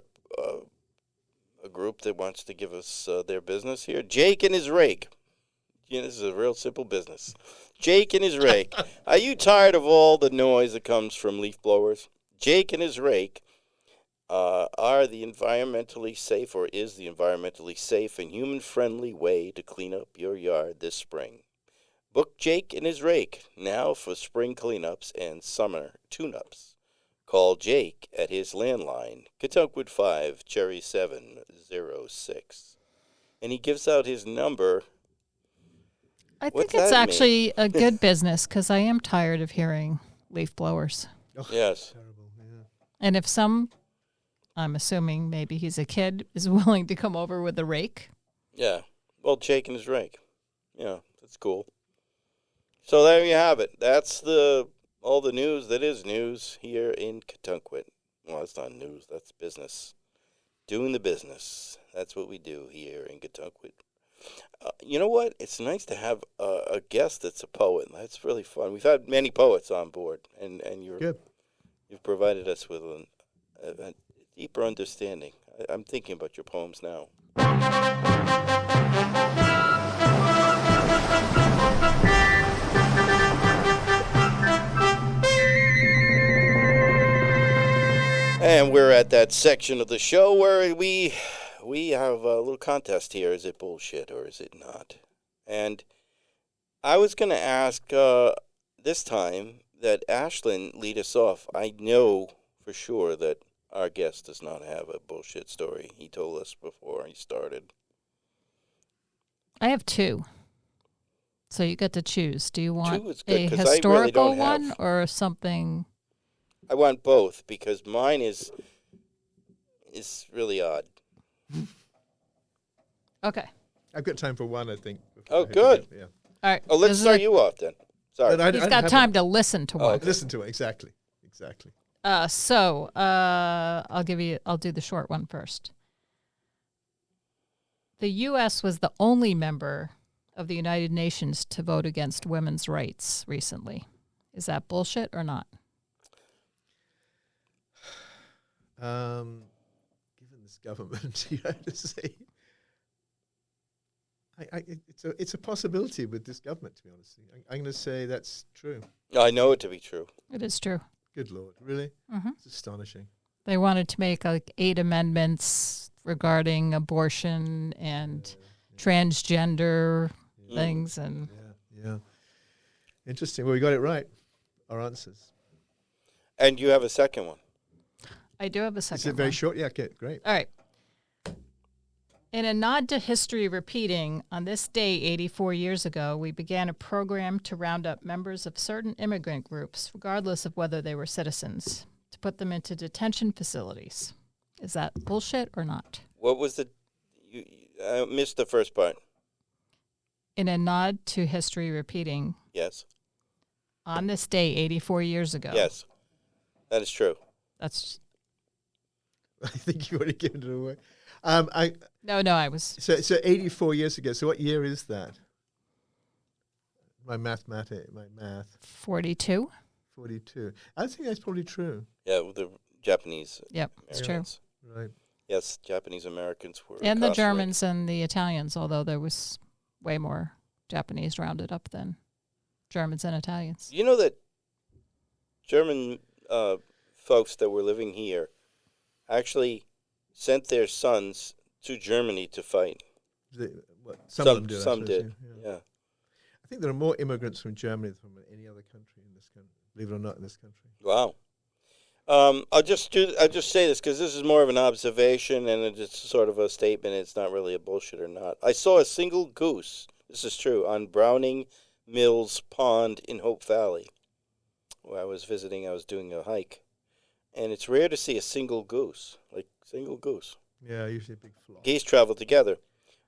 a group that wants to give us their business here. Jake and his rake. This is a real simple business. Jake and his rake. Are you tired of all the noise that comes from leaf blowers? Jake and his rake are the environmentally safe, or is the environmentally safe and human-friendly way to clean up your yard this spring. Book Jake and his rake now for spring cleanups and summer tune-ups. Call Jake at his landline, Catunkwood 5, Cherry 706. And he gives out his number. I What's think it's that mean? actually a good business because I am tired of hearing leaf blowers. Yes. Terrible, yeah. And if I'm assuming maybe he's a kid, is willing to come over with a rake. Yeah. Well, Jake and his rake. Yeah, that's cool. So there you have it. That's all the news that is news here in Catunkwood. Well, that's not news. That's business. Doing the business. That's what we do here in Catunkwood. You know what? It's nice to have a guest that's a poet. That's really fun. We've had many poets on board, and Good. you've provided us with a deeper understanding. I'm thinking about your poems now. And we're at that section of the show where we have a little contest here. Is it bullshit or is it not? And I was going to ask this time that Ashlyn lead us off. I know for sure that our guest does not have a bullshit story. He told us before he started. I have two. So you get to choose. Do you want Two is good, a 'cause I really historical don't have- one or something? I want both because mine is really odd. Okay. I've got time for one, I think. Oh, good. Yeah. All right. Oh, let's This is start a- you off then. Sorry. But I He's don't got have time to listen to one. okay. Listen to it, exactly. I'll do the short one first. The U.S. was the only member of the United Nations to vote against women's rights recently. Is that bullshit or not? Given this government, you have to say, it's a possibility with this government. To be honest, I'm going to say that's true. I know it to be true. It is true. Good Lord, really? Mhm. It's astonishing. They wanted to make like 8 amendments regarding abortion and transgender things, and Yeah. Interesting. Well, we got it right. Our answers. And you have a second one. I do have a Is second it very one. short? Yeah, okay, great. All right. In a nod to history repeating, on this day 84 years ago, we began a program to round up members of certain immigrant groups, regardless of whether they were citizens, to put them into detention facilities. Is that bullshit or not? What was I missed the first part. In a nod to history repeating, Yes. on this day 84 years ago. Yes. That is true. That's I think you've already given it away. no, I was So 84 years ago. So what year is that? My math. 42. 42. I think that's probably true. Yeah, with the Japanese Yep, it's true. Americans. Right. Yes, Japanese Americans were And the incarcerated. Germans and the Italians, although there was way more Japanese rounded up than Germans and Italians. You know that German folks that were living here actually sent their sons to Germany to fight. Some of them did. I Some suppose, did. Yeah. Yeah. I think there are more immigrants from Germany than from any other country in this country. Believe it or not, in this country. Wow. I'll just say this because this is more of an observation and it's sort of a statement. It's not really a bullshit or not. I saw a single goose. This is true on Browning Mills Pond in Hope Valley, where I was visiting. I was doing a hike, and it's rare to see a single goose, like single goose. Yeah, usually a big flock. Geese travel together.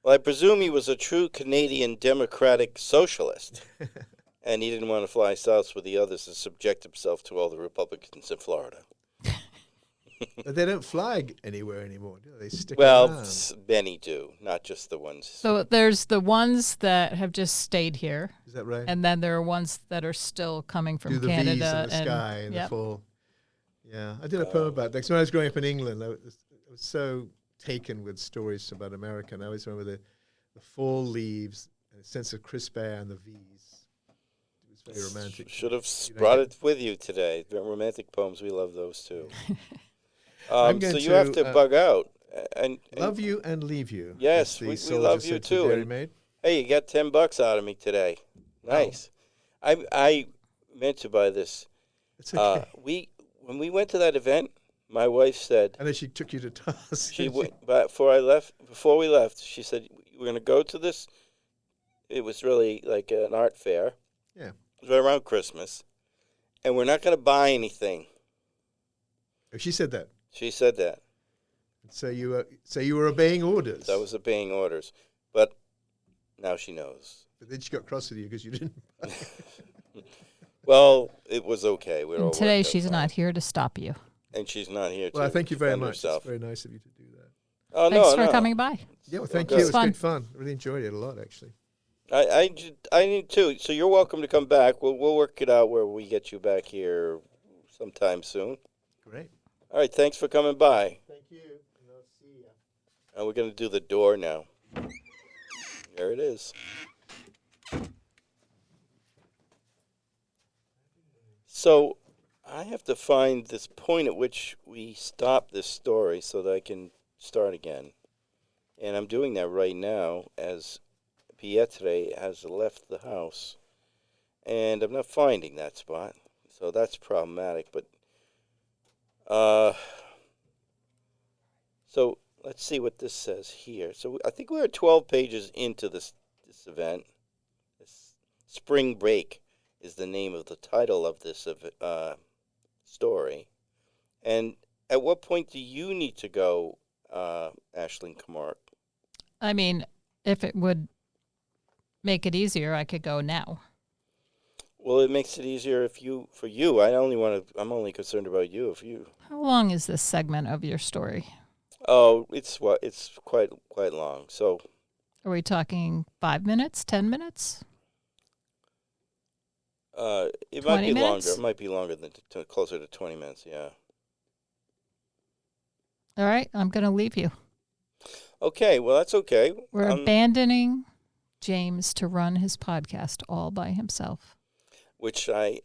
Well, I presume he was a true Canadian Democratic Socialist, and he didn't want to fly south with the others and subject himself to all the Republicans in Florida. But they don't fly anywhere anymore, do they? They stick Well, around. many do, not just the ones. So there's the ones that have just stayed here, Is that right? and then there are ones that are still coming from Do the Canada. V's in the sky in the yep. fall. Yeah, I did a poem about that. 'Cause when I was growing up in England, I was so taken with stories about America. And I always remember the fall leaves, and a sense of crisp air, and the V's. It was very romantic. Should have You know, brought it with you today. The romantic poems, we love those too. I'm going so you have to, to bug out. And Love you and leave you. Yes, as the we soldier love you said to too, Dairy and- Maid. Hey, you got $10 out of me today. Nice. I meant to buy this. It's okay. When we went to that event, my wife said And then she took you to task. she went. But before we left, she said we're going to go to this. It was really like an art fair. Yeah. It was right around Christmas, and we're not going to buy anything. Oh, she said that. She said that. So you were obeying orders. That was obeying orders. But now she knows. But then she got cross with you because you didn't. Well, it was okay. We're all And today worked out she's fine. not here to stop you. And she's not here Well, to thank you very defend much. herself. It's very nice of you to do that. Oh, Thanks no, for coming by. Yeah, well, thank good. you. It It's was fun. good fun. I really enjoyed it a lot, actually. I need to. So you're welcome to come back. We'll work it out where we get you back here sometime soon. Great. All right. Thanks for coming by. Thank you. And I'll see you. And we're going to do the door now. There it is. So I have to find this point at which we stop this story so that I can start again. And I'm doing that right now as Pietre has left the house. And I'm not finding that spot. So that's problematic. But, so let's see what this says here. So I think we're 12 pages into this event. This Spring Break is the name of the title of this story. And at what point do you need to go, Ashlyn Camark? I mean, if it would make it easier, I could go now. Well, it makes it easier for you. I'm only concerned about you. If you. How long is this segment of your story? Oh, it's quite long. So Are we talking 5 minutes, 10 minutes? it might 20 be longer. minutes? It might be longer than closer to 20 minutes. Yeah. All right, I'm going to leave you. Okay. Well, that's okay. We're abandoning James to run his podcast all by himself. Which I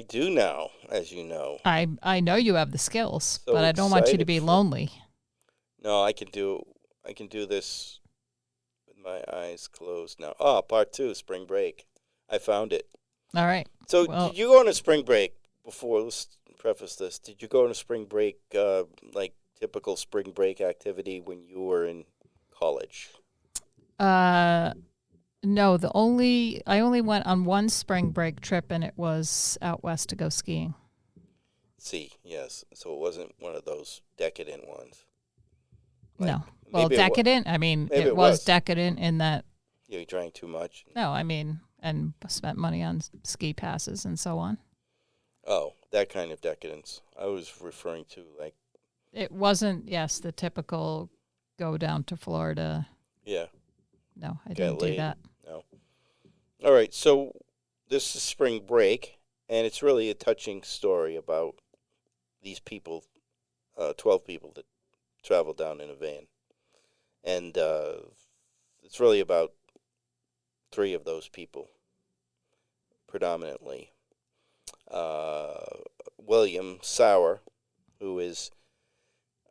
do now, as you know. I know you have the skills, So but I don't want you to excited be for- lonely. No, I can do this with my eyes closed now. Oh, part 2, spring break. I found it. All right. So Well- did you go on a spring break before? Let's preface this. Did you go on a spring break, like typical spring break activity when you were in college? No, I only went on one spring break trip, and it was out west to go skiing. See, yes. So it wasn't one of those decadent ones. No. Well, maybe it wa- decadent. I mean, maybe it it was was. decadent in that. You drank too much. No, I mean, and spent money on ski passes and so on. Oh, that kind of decadence. I was referring to like, It wasn't, yes, the typical go down to Florida. yeah. No, I Get didn't do laid. that. No. All right. So this is spring break, and it's really a touching story about these people, 12 people that traveled down in a van. And it's really about three of those people, predominantly. William Sauer, who is,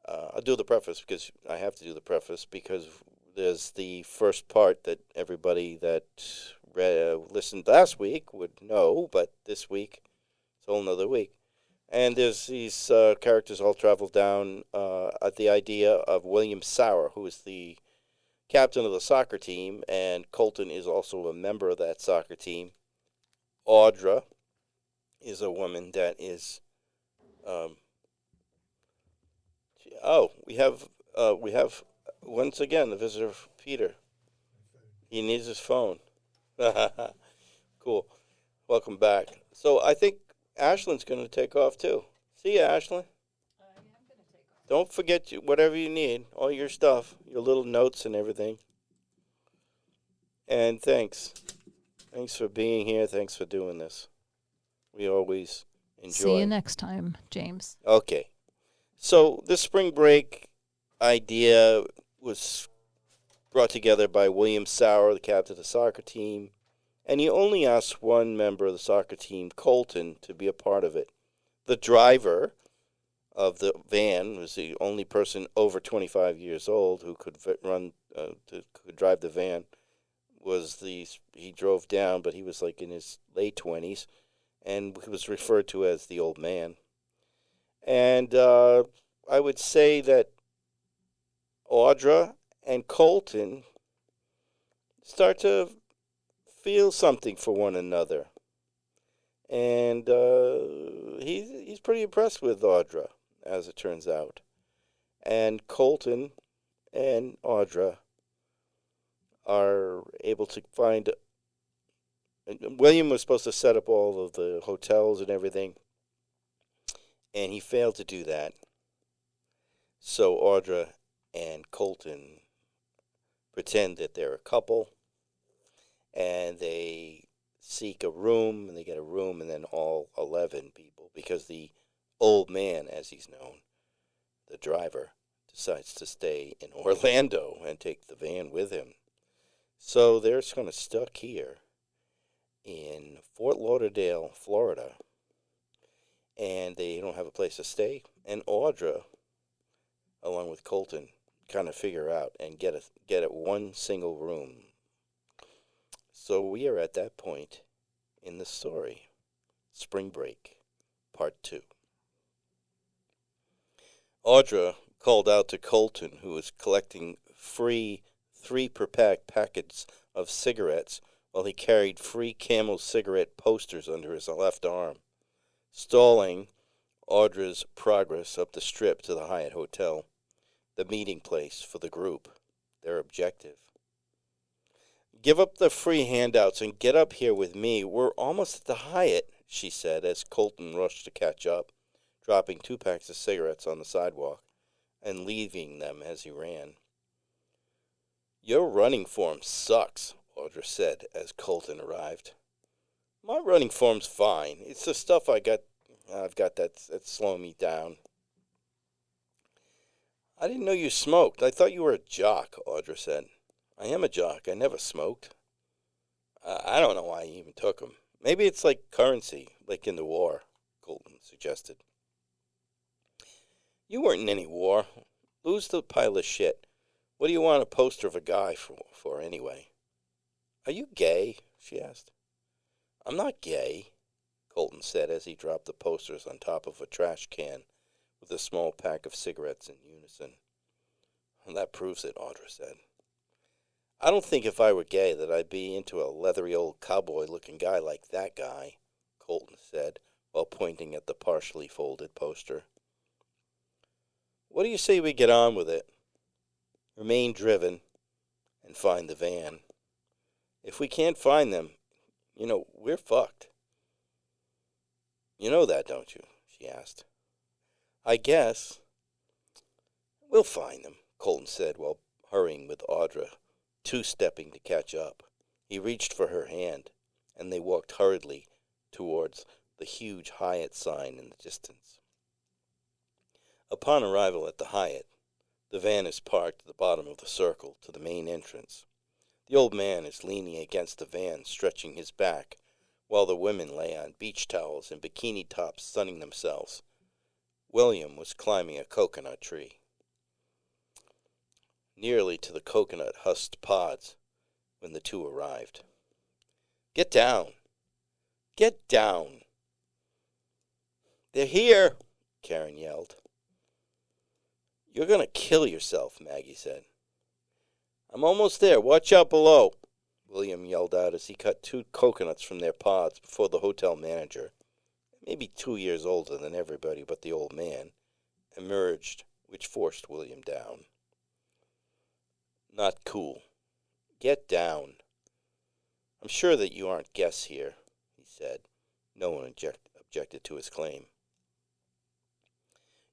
I'll do the preface because I have to do the preface because there's the first part that everybody that listened last week would know, but this week it's a whole nother week. And there's these characters all travel down at the idea of William Sauer, who is the captain of the soccer team, and Colton is also a member of that soccer team. Audra is a woman that is. We have once again the visitor, Peter. He needs his phone. Cool. Welcome back. So I think Ashlyn's going to take off too. See you, Ashlyn. I am going to take off. Don't forget whatever you need, all your stuff, your little notes and everything. And thanks. Thanks for being here. Thanks for doing this. We always enjoy. See you next time, James. Okay. So this spring break idea was brought together by William Sauer, the captain of the soccer team, and he only asked one member of the soccer team, Colton, to be a part of it. The driver of the van was the only person over 25 years old who could could drive the van. He drove down, but he was like in his late 20s, and he was referred to as the old man. And I would say that Audra and Colton start to feel something for one another. And he's pretty impressed with Audra, as it turns out. And Colton and Audra are able to find... William was supposed to set up all of the hotels and everything, and he failed to do that. So Audra and Colton pretend that they're a couple, and they seek a room, and they get a room, and then all 11 people, because the old man, as he's known, the driver, decides to stay in Orlando and take the van with him. So they're kind of stuck here in Fort Lauderdale, Florida, and they don't have a place to stay. And Audra, along with Colton, kind of figure out and get it one single room. So we are at that point in the story. Spring Break, Part 2. Audra called out to Colton, who was collecting free 3-per-pack packets of cigarettes while he carried free Camel cigarette posters under his left arm, stalling Audra's progress up the strip to the Hyatt Hotel, the meeting place for the group, their objective. "Give up the free handouts and get up here with me. We're almost at the Hyatt," she said as Colton rushed to catch up, dropping 2 packs of cigarettes on the sidewalk and leaving them as he ran. "Your running form sucks," Audra said as Colton arrived. "My running form's fine. It's the stuff I've got that's slowing me down." "I didn't know you smoked. I thought you were a jock," Audra said. "I am a jock. I never smoked." I don't know why he even took them. Maybe it's like currency, like in the war," Colton suggested. "You weren't in any war. Lose the pile of shit. What do you want a poster of a guy for anyway?" "Are you gay?" she asked. "I'm not gay," Colton said as he dropped the posters on top of a trash can with a small pack of cigarettes in unison. "That proves it," Audra said. "I don't think if I were gay that I'd be into a leathery old cowboy-looking guy like that guy," Colton said while pointing at the partially folded poster. "What do you say we get on with it? Remain driven and find the van. If we can't find them, we're fucked." "You know that, don't you?" she asked. "I guess." "We'll find them," Colton said while hurrying with Audra, two-stepping to catch up. He reached for her hand, and they walked hurriedly towards the huge Hyatt sign in the distance. Upon arrival at the Hyatt, the van is parked at the bottom of the circle to the main entrance. The old man is leaning against the van, stretching his back, while the women lay on beach towels and bikini tops sunning themselves. William was climbing a coconut tree, nearly to the coconut husked pods, when the two arrived. "Get down! Get down!" "They're here!" Karen yelled. "You're going to kill yourself," Maggie said. "I'm almost there. Watch out below," William yelled out as he cut 2 coconuts from their pods before the hotel manager, maybe 2 years older than everybody but the old man, emerged, which forced William down. "Not cool. Get down. I'm sure that you aren't guests here," he said. No one objected to his claim.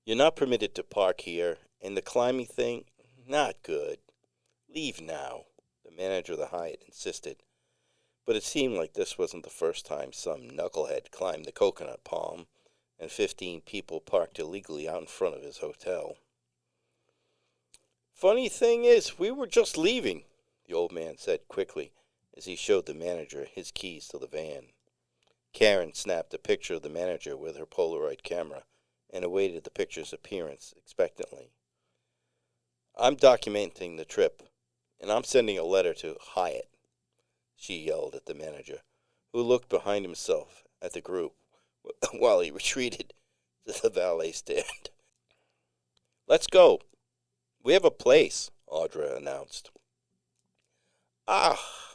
"You're not permitted to park here, and the climbing thing, not good. Leave now," the manager of the Hyatt insisted. But it seemed like this wasn't the first time some knucklehead climbed the coconut palm, and 15 people parked illegally out in front of his hotel. "Funny thing is, we were just leaving," the old man said quickly as he showed the manager his keys to the van. Karen snapped a picture of the manager with her Polaroid camera and awaited the picture's appearance expectantly. "I'm documenting the trip, and I'm sending a letter to Hyatt," she yelled at the manager, who looked behind himself at the group while he retreated to the valet stand. "Let's go. We have a place," Audra announced. Ah!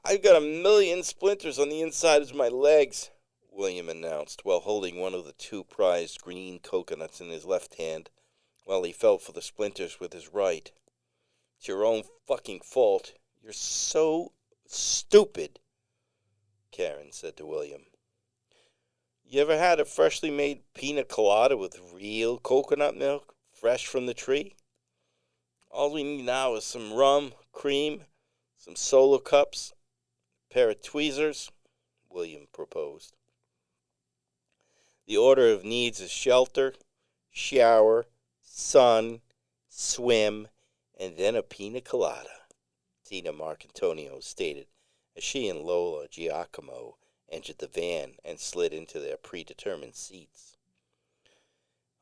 "I've got 1,000,000 splinters on the inside of my legs," William announced, while holding one of the 2 prized green coconuts in his left hand, while he felt for the splinters with his right. "It's your own fucking fault. You're so stupid," Karen said to William. "You ever had a freshly made pina colada with real coconut milk, fresh from the tree? All we need now is some rum, cream, some Solo cups, a pair of tweezers," William proposed. "The order of needs is shelter, shower, sun, swim, and then a pina colada," Tina Marcantonio stated as she and Lola Giacomo entered the van and slid into their predetermined seats.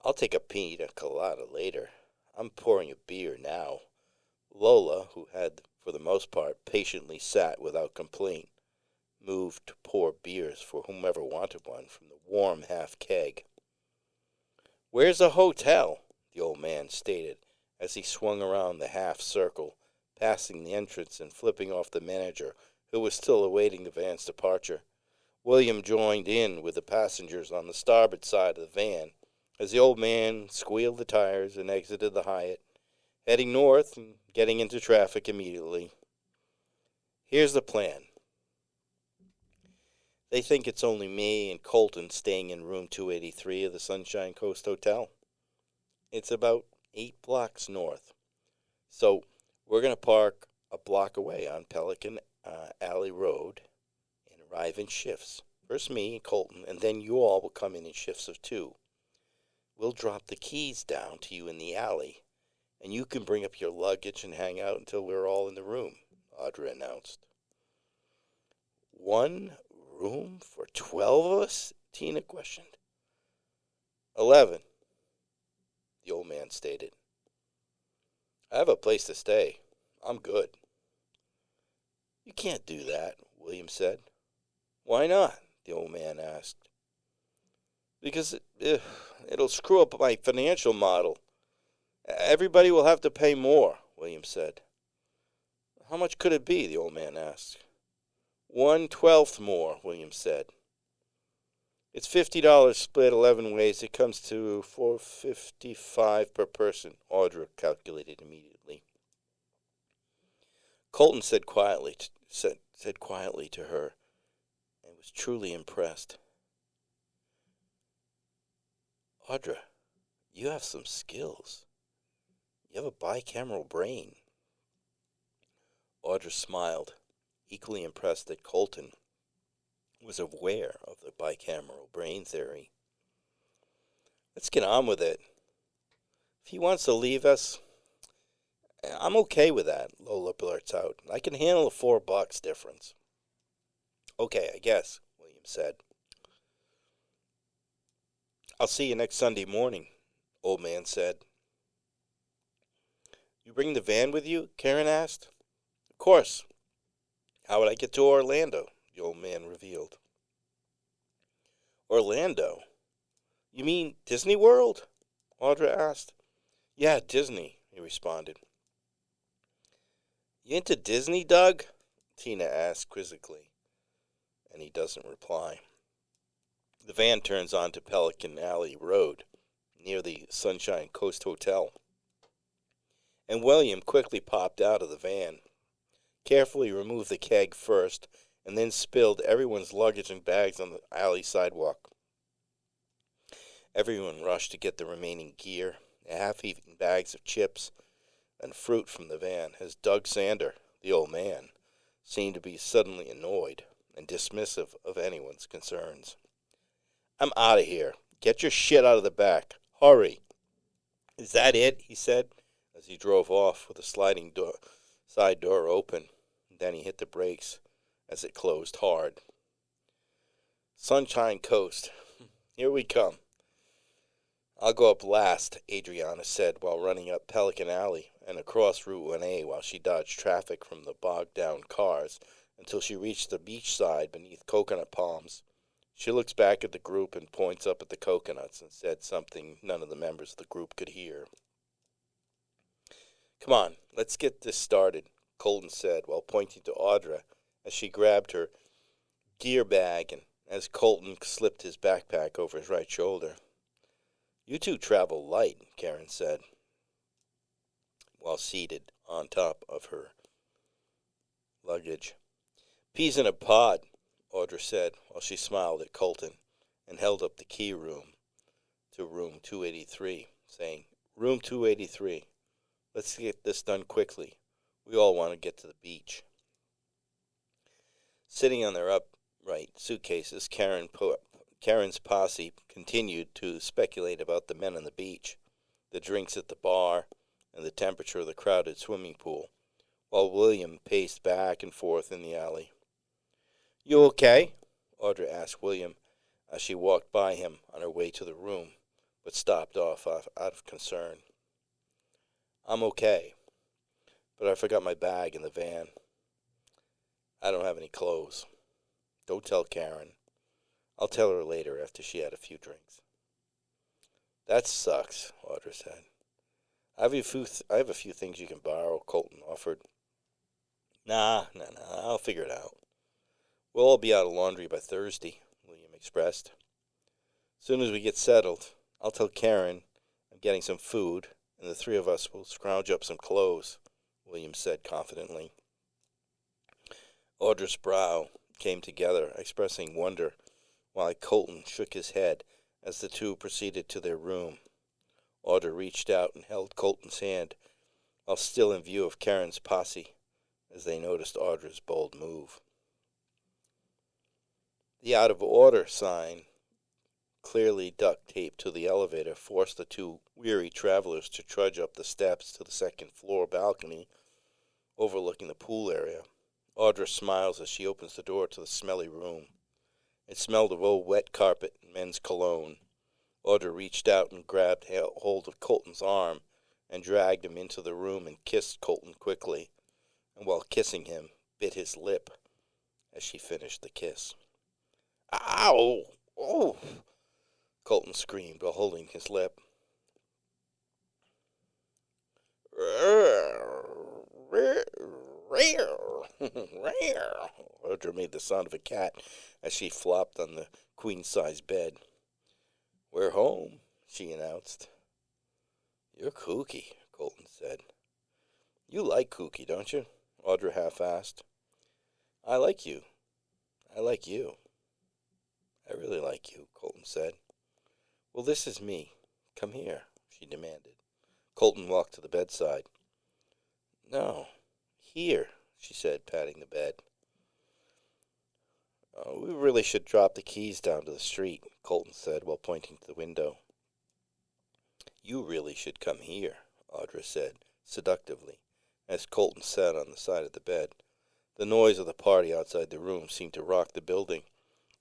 "I'll take a pina colada later. I'm pouring a beer now." Lola, who had, for the most part, patiently sat without complaint, moved to pour beers for whomever wanted one from the warm half-keg. "Where's the hotel?" the old man stated as he swung around the half-circle, passing the entrance and flipping off the manager, who was still awaiting the van's departure. William joined in with the passengers on the starboard side of the van as the old man squealed the tires and exited the Hyatt, heading north and getting into traffic immediately. "Here's the plan. They think it's only me and Colton staying in room 283 of the Sunshine Coast Hotel. It's about 8 blocks north. So we're going to park a block away on Pelican Alley Road and arrive in shifts. First me and Colton, and then you all will come in shifts of 2. We'll drop the keys down to you in the alley, and you can bring up your luggage and hang out until we're all in the room," Audra announced. "One room for 12 of us?" Tina questioned. 11, the old man stated. "I have a place to stay. I'm good." "You can't do that," William said. "Why not?" the old man asked. "Because it'll screw up my financial model. Everybody will have to pay more," William said. "How much could it be?" the old man asked. 1/12 more, William said. "It's $50 split 11 ways. It comes to $4.55 per person," Audra calculated immediately. Colton said quietly to her, and was truly impressed. "Audra, you have some skills. You have a bicameral brain." Audra smiled, equally impressed that Colton was aware of the bicameral brain theory. "Let's get on with it. If he wants to leave us, I'm okay with that, Lola blurts out. I can handle a $4 difference. Okay, I guess, William said. I'll see you next Sunday morning, old man said. You bring the van with you? Karen asked. Of course. How would I get to Orlando? The old man revealed. Orlando? You mean Disney World? Audra asked. Yeah, Disney, he responded. You into Disney, Doug? Tina asked quizzically, and he doesn't reply. The van turns onto Pelican Alley Road, near the Sunshine Coast Hotel, and William quickly popped out of the van, carefully removed the keg first, and then spilled everyone's luggage and bags on the alley sidewalk. Everyone rushed to get the remaining gear, half-eaten bags of chips and fruit from the van, as Doug Sander, the old man, seemed to be suddenly annoyed and dismissive of anyone's concerns. I'm out of here. Get your shit out of the back. Hurry. Is that it? He said, as he drove off with the sliding side door open. Then he hit the brakes as it closed hard. Sunshine Coast. Here we come. I'll go up last, Adriana said while running up Pelican Alley and across Route 1A while she dodged traffic from the bogged-down cars until she reached the beach side beneath coconut palms. She looks back at the group and points up at the coconuts and said something none of the members of the group could hear. Come on, let's get this started, Colton said while pointing to Audra as she grabbed her gear bag and as Colton slipped his backpack over his right shoulder. You two travel light, Karen said, while seated on top of her luggage. Peas in a pod, Audra said while she smiled at Colton and held up the key to room 283, saying, Room 283. Let's get this done quickly. We all want to get to the beach. Sitting on their upright suitcases, Karen's posse continued to speculate about the men on the beach, the drinks at the bar, and the temperature of the crowded swimming pool, while William paced back and forth in the alley. You okay? Audra asked William as she walked by him on her way to the room, but stopped off out of concern. I'm okay, but I forgot my bag in the van. I don't have any clothes. Don't tell Karen. I'll tell her later after she had a few drinks. That sucks, Audra said. I have a few things you can borrow, Colton offered. Nah, I'll figure it out. We'll all be out of laundry by Thursday, William expressed. As soon as we get settled, I'll tell Karen I'm getting some food, and the three of us will scrounge up some clothes, William said confidently. Audra's brow came together, expressing wonder, while Colton shook his head as the two proceeded to their room. Audra reached out and held Colton's hand, while still in view of Karen's posse, as they noticed Audra's bold move. The out of order sign, clearly duct taped to the elevator, forced the two weary travelers to trudge up the steps to the second floor balcony overlooking the pool area. Audra smiles as she opens the door to the smelly room. It smelled of old wet carpet and men's cologne. Audra reached out and grabbed hold of Colton's arm and dragged him into the room and kissed Colton quickly, and while kissing him, bit his lip as she finished the kiss. Ow! Oh! Colton screamed while holding his lip. Audra made the sound of a cat as she flopped on the queen-size bed. We're home, she announced. You're kooky, Colton said. You like kooky, don't you? Audra half-asked. I like you. I like you. I really like you, Colton said. Well, this is me. Come here, she demanded. Colton walked to the bedside. No, here, she said, patting the bed. We really should drop the keys down to the street, Colton said while pointing to the window. You really should come here, Audra said, seductively, as Colton sat on the side of the bed. The noise of the party outside the room seemed to rock the building.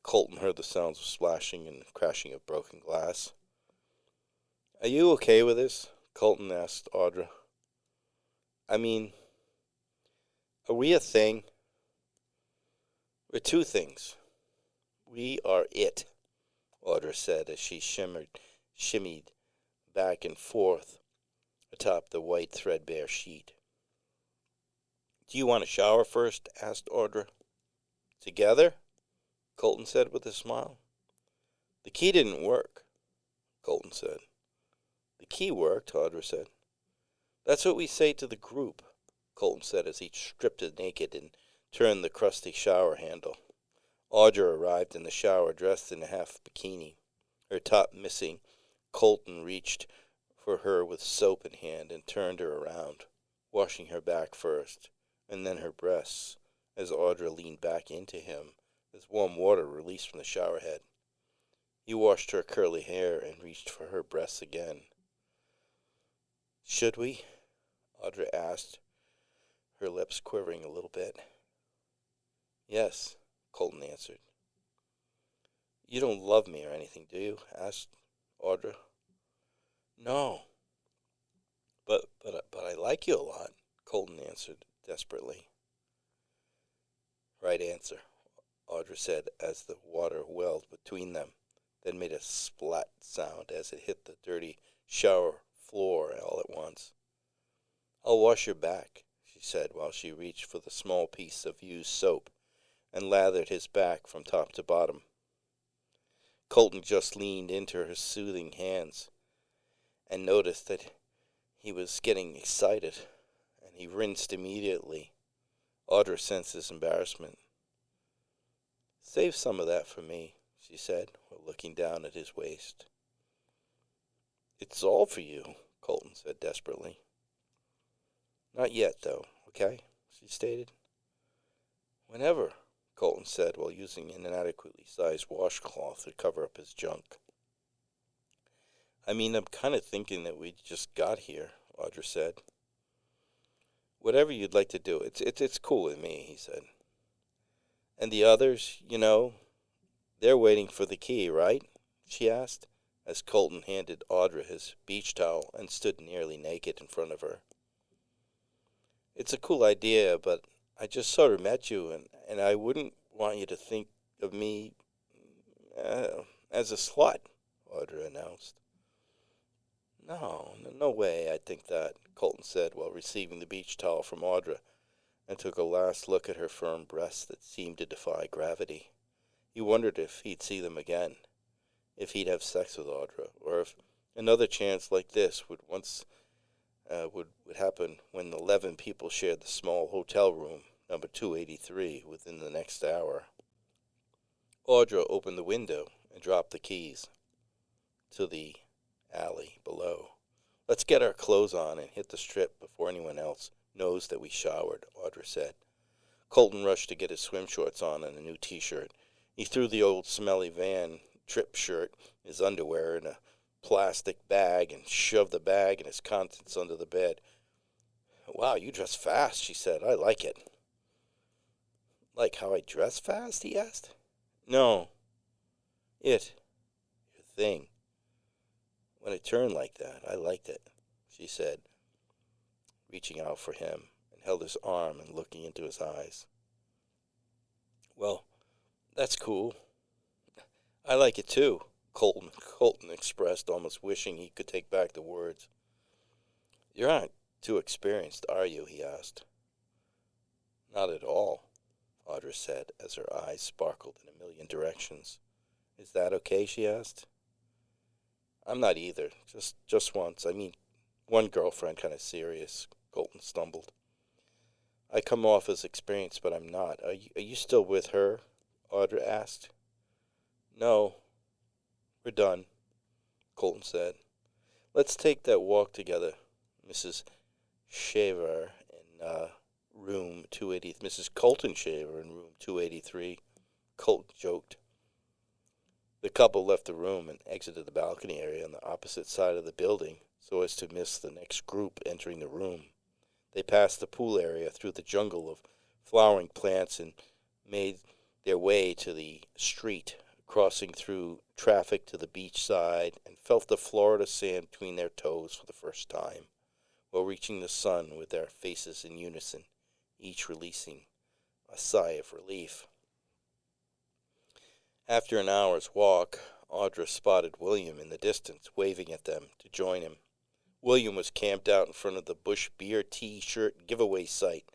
Colton heard the sounds of splashing and crashing of broken glass. "Are you okay with this?" Colton asked Audra. "I mean, are we a thing?" "We're two things. We are it," Audra said as she shimmied back and forth atop the white threadbare sheet. "Do you want a shower first?" asked Audra. "Together?" Colton said with a smile. "The key didn't work," Colton said. "The key worked," Audra said. "That's what we say to the group," Colton said as he stripped it naked and turned the crusty shower handle. Audra arrived in the shower dressed in a half bikini, her top missing. Colton reached for her with soap in hand and turned her around, washing her back first, and then her breasts, as Audra leaned back into him as warm water released from the shower head. He washed her curly hair and reached for her breasts again. "Should we?" Audra asked, her lips quivering a little bit. "Yes," Colton answered. "You don't love me or anything, do you?" asked Audra. "No. But I like you a lot," Colton answered desperately. "Right answer," Audra said as the water welled between them, then made a splat sound as it hit the dirty shower floor all at once. "I'll wash your back," she said while she reached for the small piece of used soap and lathered his back from top to bottom. Colton just leaned into her soothing hands and noticed that he was getting excited, and he rinsed immediately. Audra sensed his embarrassment. "Save some of that for me," she said, while looking down at his waist. "It's all for you," Colton said desperately. "Not yet, though, okay?" she stated. "Whenever," Colton said while using an inadequately sized washcloth to cover up his junk. "I mean, I'm kind of thinking that we just got here," Audra said. "Whatever you'd like to do, it's cool with me," he said. "And the others, they're waiting for the key, right?" she asked, as Colton handed Audra his beach towel and stood nearly naked in front of her. "It's a cool idea, but I just sort of met you, and I wouldn't want you to think of me as a slut," Audra announced. No way I'd think that," Colton said while receiving the beach towel from Audra and took a last look at her firm breasts that seemed to defy gravity. He wondered if he'd see them again, if he'd have sex with Audra, or if another chance like this would happen when 11 people shared the small hotel room, number 283, within the next hour. Audra opened the window and dropped the keys to the alley below. "Let's get our clothes on and hit the strip before anyone else knows that we showered," Audra said. Colton rushed to get his swim shorts on and a new T-shirt. He threw the old smelly Van Trip shirt, his underwear, in a plastic bag and shoved the bag and its contents under the bed. "Wow, you dress fast," she said. "I like it." "Like how I dress fast?" he asked. "No. Your thing. When it turned like that, I liked it," she said, reaching out for him and held his arm and looking into his eyes. "Well, that's cool. I like it too," Colton expressed, almost wishing he could take back the words. "You aren't too experienced, are you?" he asked. "Not at all," Audra said as her eyes sparkled in a million directions. "Is that okay?" she asked. "I'm not either. Just once. I mean, one girlfriend, kind of serious," Colton stumbled. "I come off as experienced, but I'm not. Are you still with her?" Audra asked. "No. We're done," Colton said. "Let's take that walk together, Mrs. Shaver in room 280. Mrs. Colton Shaver in room 283. Colton joked. The couple left the room and exited the balcony area on the opposite side of the building so as to miss the next group entering the room. They passed the pool area through the jungle of flowering plants and made their way to the street, crossing through traffic to the beach side, and felt the Florida sand between their toes for the first time, while reaching the sun with their faces in unison, each releasing a sigh of relief. After an hour's walk, Audra spotted William in the distance, waving at them to join him. William was camped out in front of the Busch Beer T-shirt giveaway site,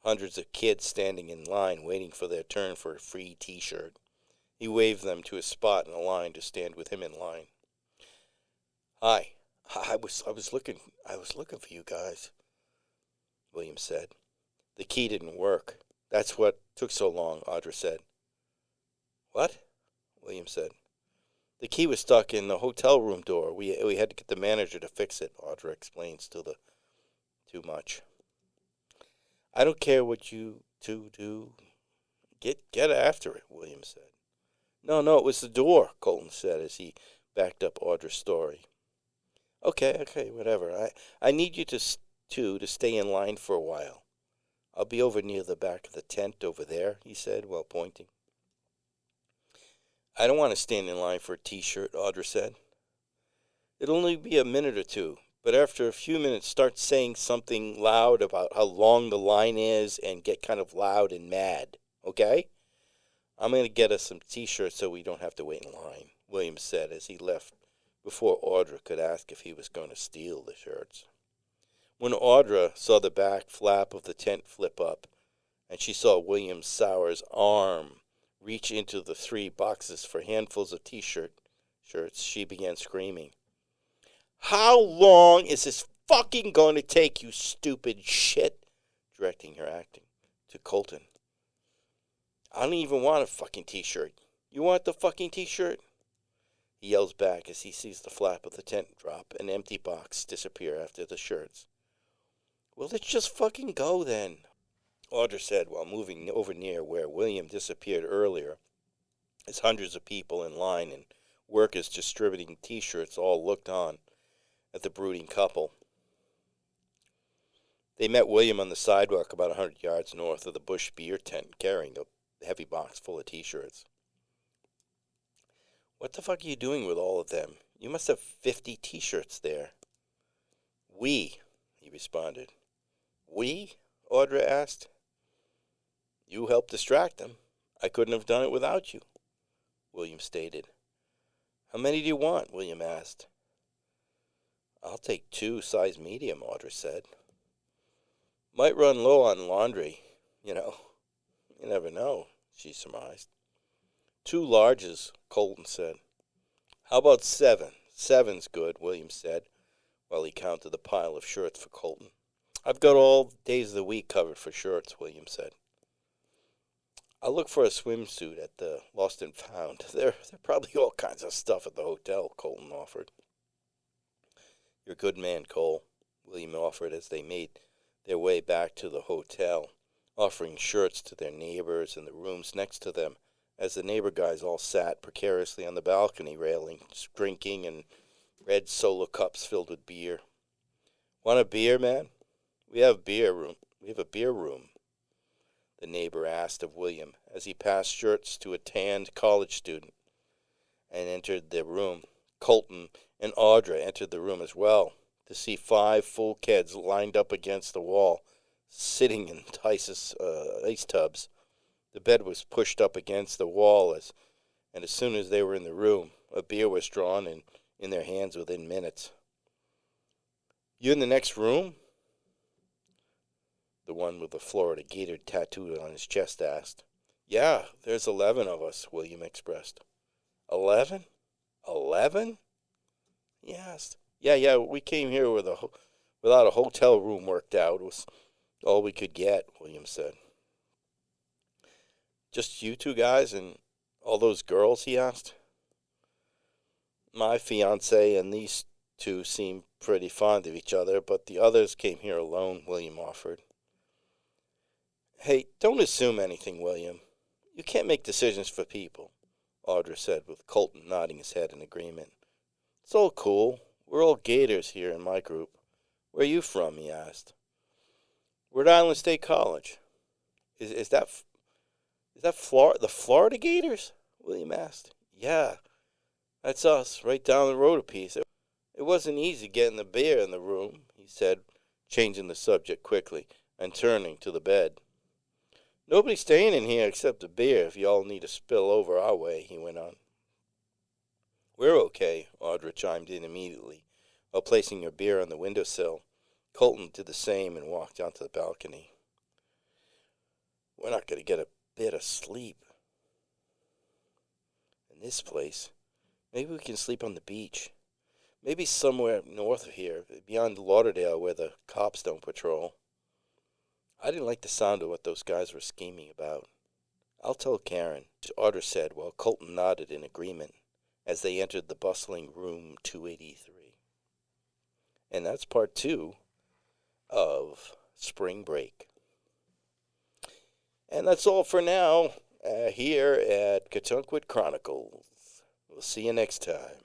hundreds of kids standing in line waiting for their turn for a free T-shirt. He waved them to a spot in the line to stand with him in line. "Hi, I was looking for you guys," William said. "The key didn't work. That's what took so long," Audra said. "What?" William said. "The key was stuck in the hotel room door. We had to get the manager to fix it," Audra explained, still too much. "I don't care what you two do. Get after it," William said. No, it was the door," Colton said as he backed up Audra's story. Okay, whatever. I need you to stay in line for a while. I'll be over near the back of the tent over there," he said while pointing. "I don't want to stand in line for a T-shirt," Audra said. "It'll only be a minute or two, but after a few minutes start saying something loud about how long the line is and get kind of loud and mad, okay? I'm going to get us some T-shirts so we don't have to wait in line," William said as he left before Audra could ask if he was going to steal the shirts. When Audra saw the back flap of the tent flip up, and she saw William Sauer's arm reach into the 3 boxes for handfuls of T-shirts, she began screaming. "How long is this fucking going to take, you stupid shit?" directing her acting to Colton. "I don't even want a fucking T-shirt. You want the fucking T-shirt?" He yells back as he sees the flap of the tent drop, an empty box disappear after the shirts. "Well, let's just fucking go then," Audra said while moving over near where William disappeared earlier, as hundreds of people in line and workers distributing T-shirts all looked on at the brooding couple. They met William on the sidewalk about 100 yards north of the Busch Beer tent, carrying a heavy box full of T-shirts. "What the fuck are you doing with all of them? You must have 50 T-shirts there." "We," he responded. "We?" Audra asked. "You helped distract them. I couldn't have done it without you," William stated. "How many do you want?" William asked. "I'll take 2 size medium," Audra said. "Might run low on laundry, you know. You never know," she surmised. 2 larges, Colton said. "How about 7? 7's good," William said, while he counted the pile of shirts for Colton. "I've got all days of the week covered for shirts," William said. "I'll look for a swimsuit at the Lost and Found. There are probably all kinds of stuff at the hotel," Colton offered. "You're a good man, Cole," William offered as they made their way back to the hotel, offering shirts to their neighbors in the rooms next to them, as the neighbor guys all sat precariously on the balcony railing, drinking and red solo cups filled with beer. "Want a beer, man? We have a beer room," the neighbor asked of William as he passed shirts to a tanned college student and entered the room. Colton and Audra entered the room as well, to see 5 full kids lined up against the wall, sitting in ice tubs. The bed was pushed up against the wall, and as soon as they were in the room, a beer was drawn and in their hands within minutes. "You in the next room?" the one with the Florida Gator tattooed on his chest asked. "Yeah, there's 11 of us," William expressed. 11? 11? He asked. Yeah, we came here without a hotel room worked out. It was all we could get," William said. "Just you 2 guys and all those girls?" he asked. "My fiancé and these 2 seem pretty fond of each other, but the others came here alone," William offered. "Hey, don't assume anything, William. You can't make decisions for people," Audra said, with Colton nodding his head in agreement. "It's all cool. We're all Gators here in my group. Where are you from?" he asked. Rhode Island State College. Is that Florida? The Florida Gators? William asked. Yeah, that's us, right down the road a piece. It wasn't easy getting the beer in the room, he said, changing the subject quickly and turning to the bed. Nobody's staying in here except the beer if you all need to spill over our way, he went on. We're okay, Audra chimed in immediately, while placing her beer on the windowsill. Colton did the same and walked onto the balcony. We're not going to get a bit of sleep in this place. Maybe we can sleep on the beach. Maybe somewhere north of here, beyond Lauderdale, where the cops don't patrol. I didn't like the sound of what those guys were scheming about. I'll tell Karen, Audra said, while Colton nodded in agreement as they entered the bustling room 283. And that's part 2 of Spring Break. And that's all for now here at Cotuncquit Chronicles. We'll see you next time.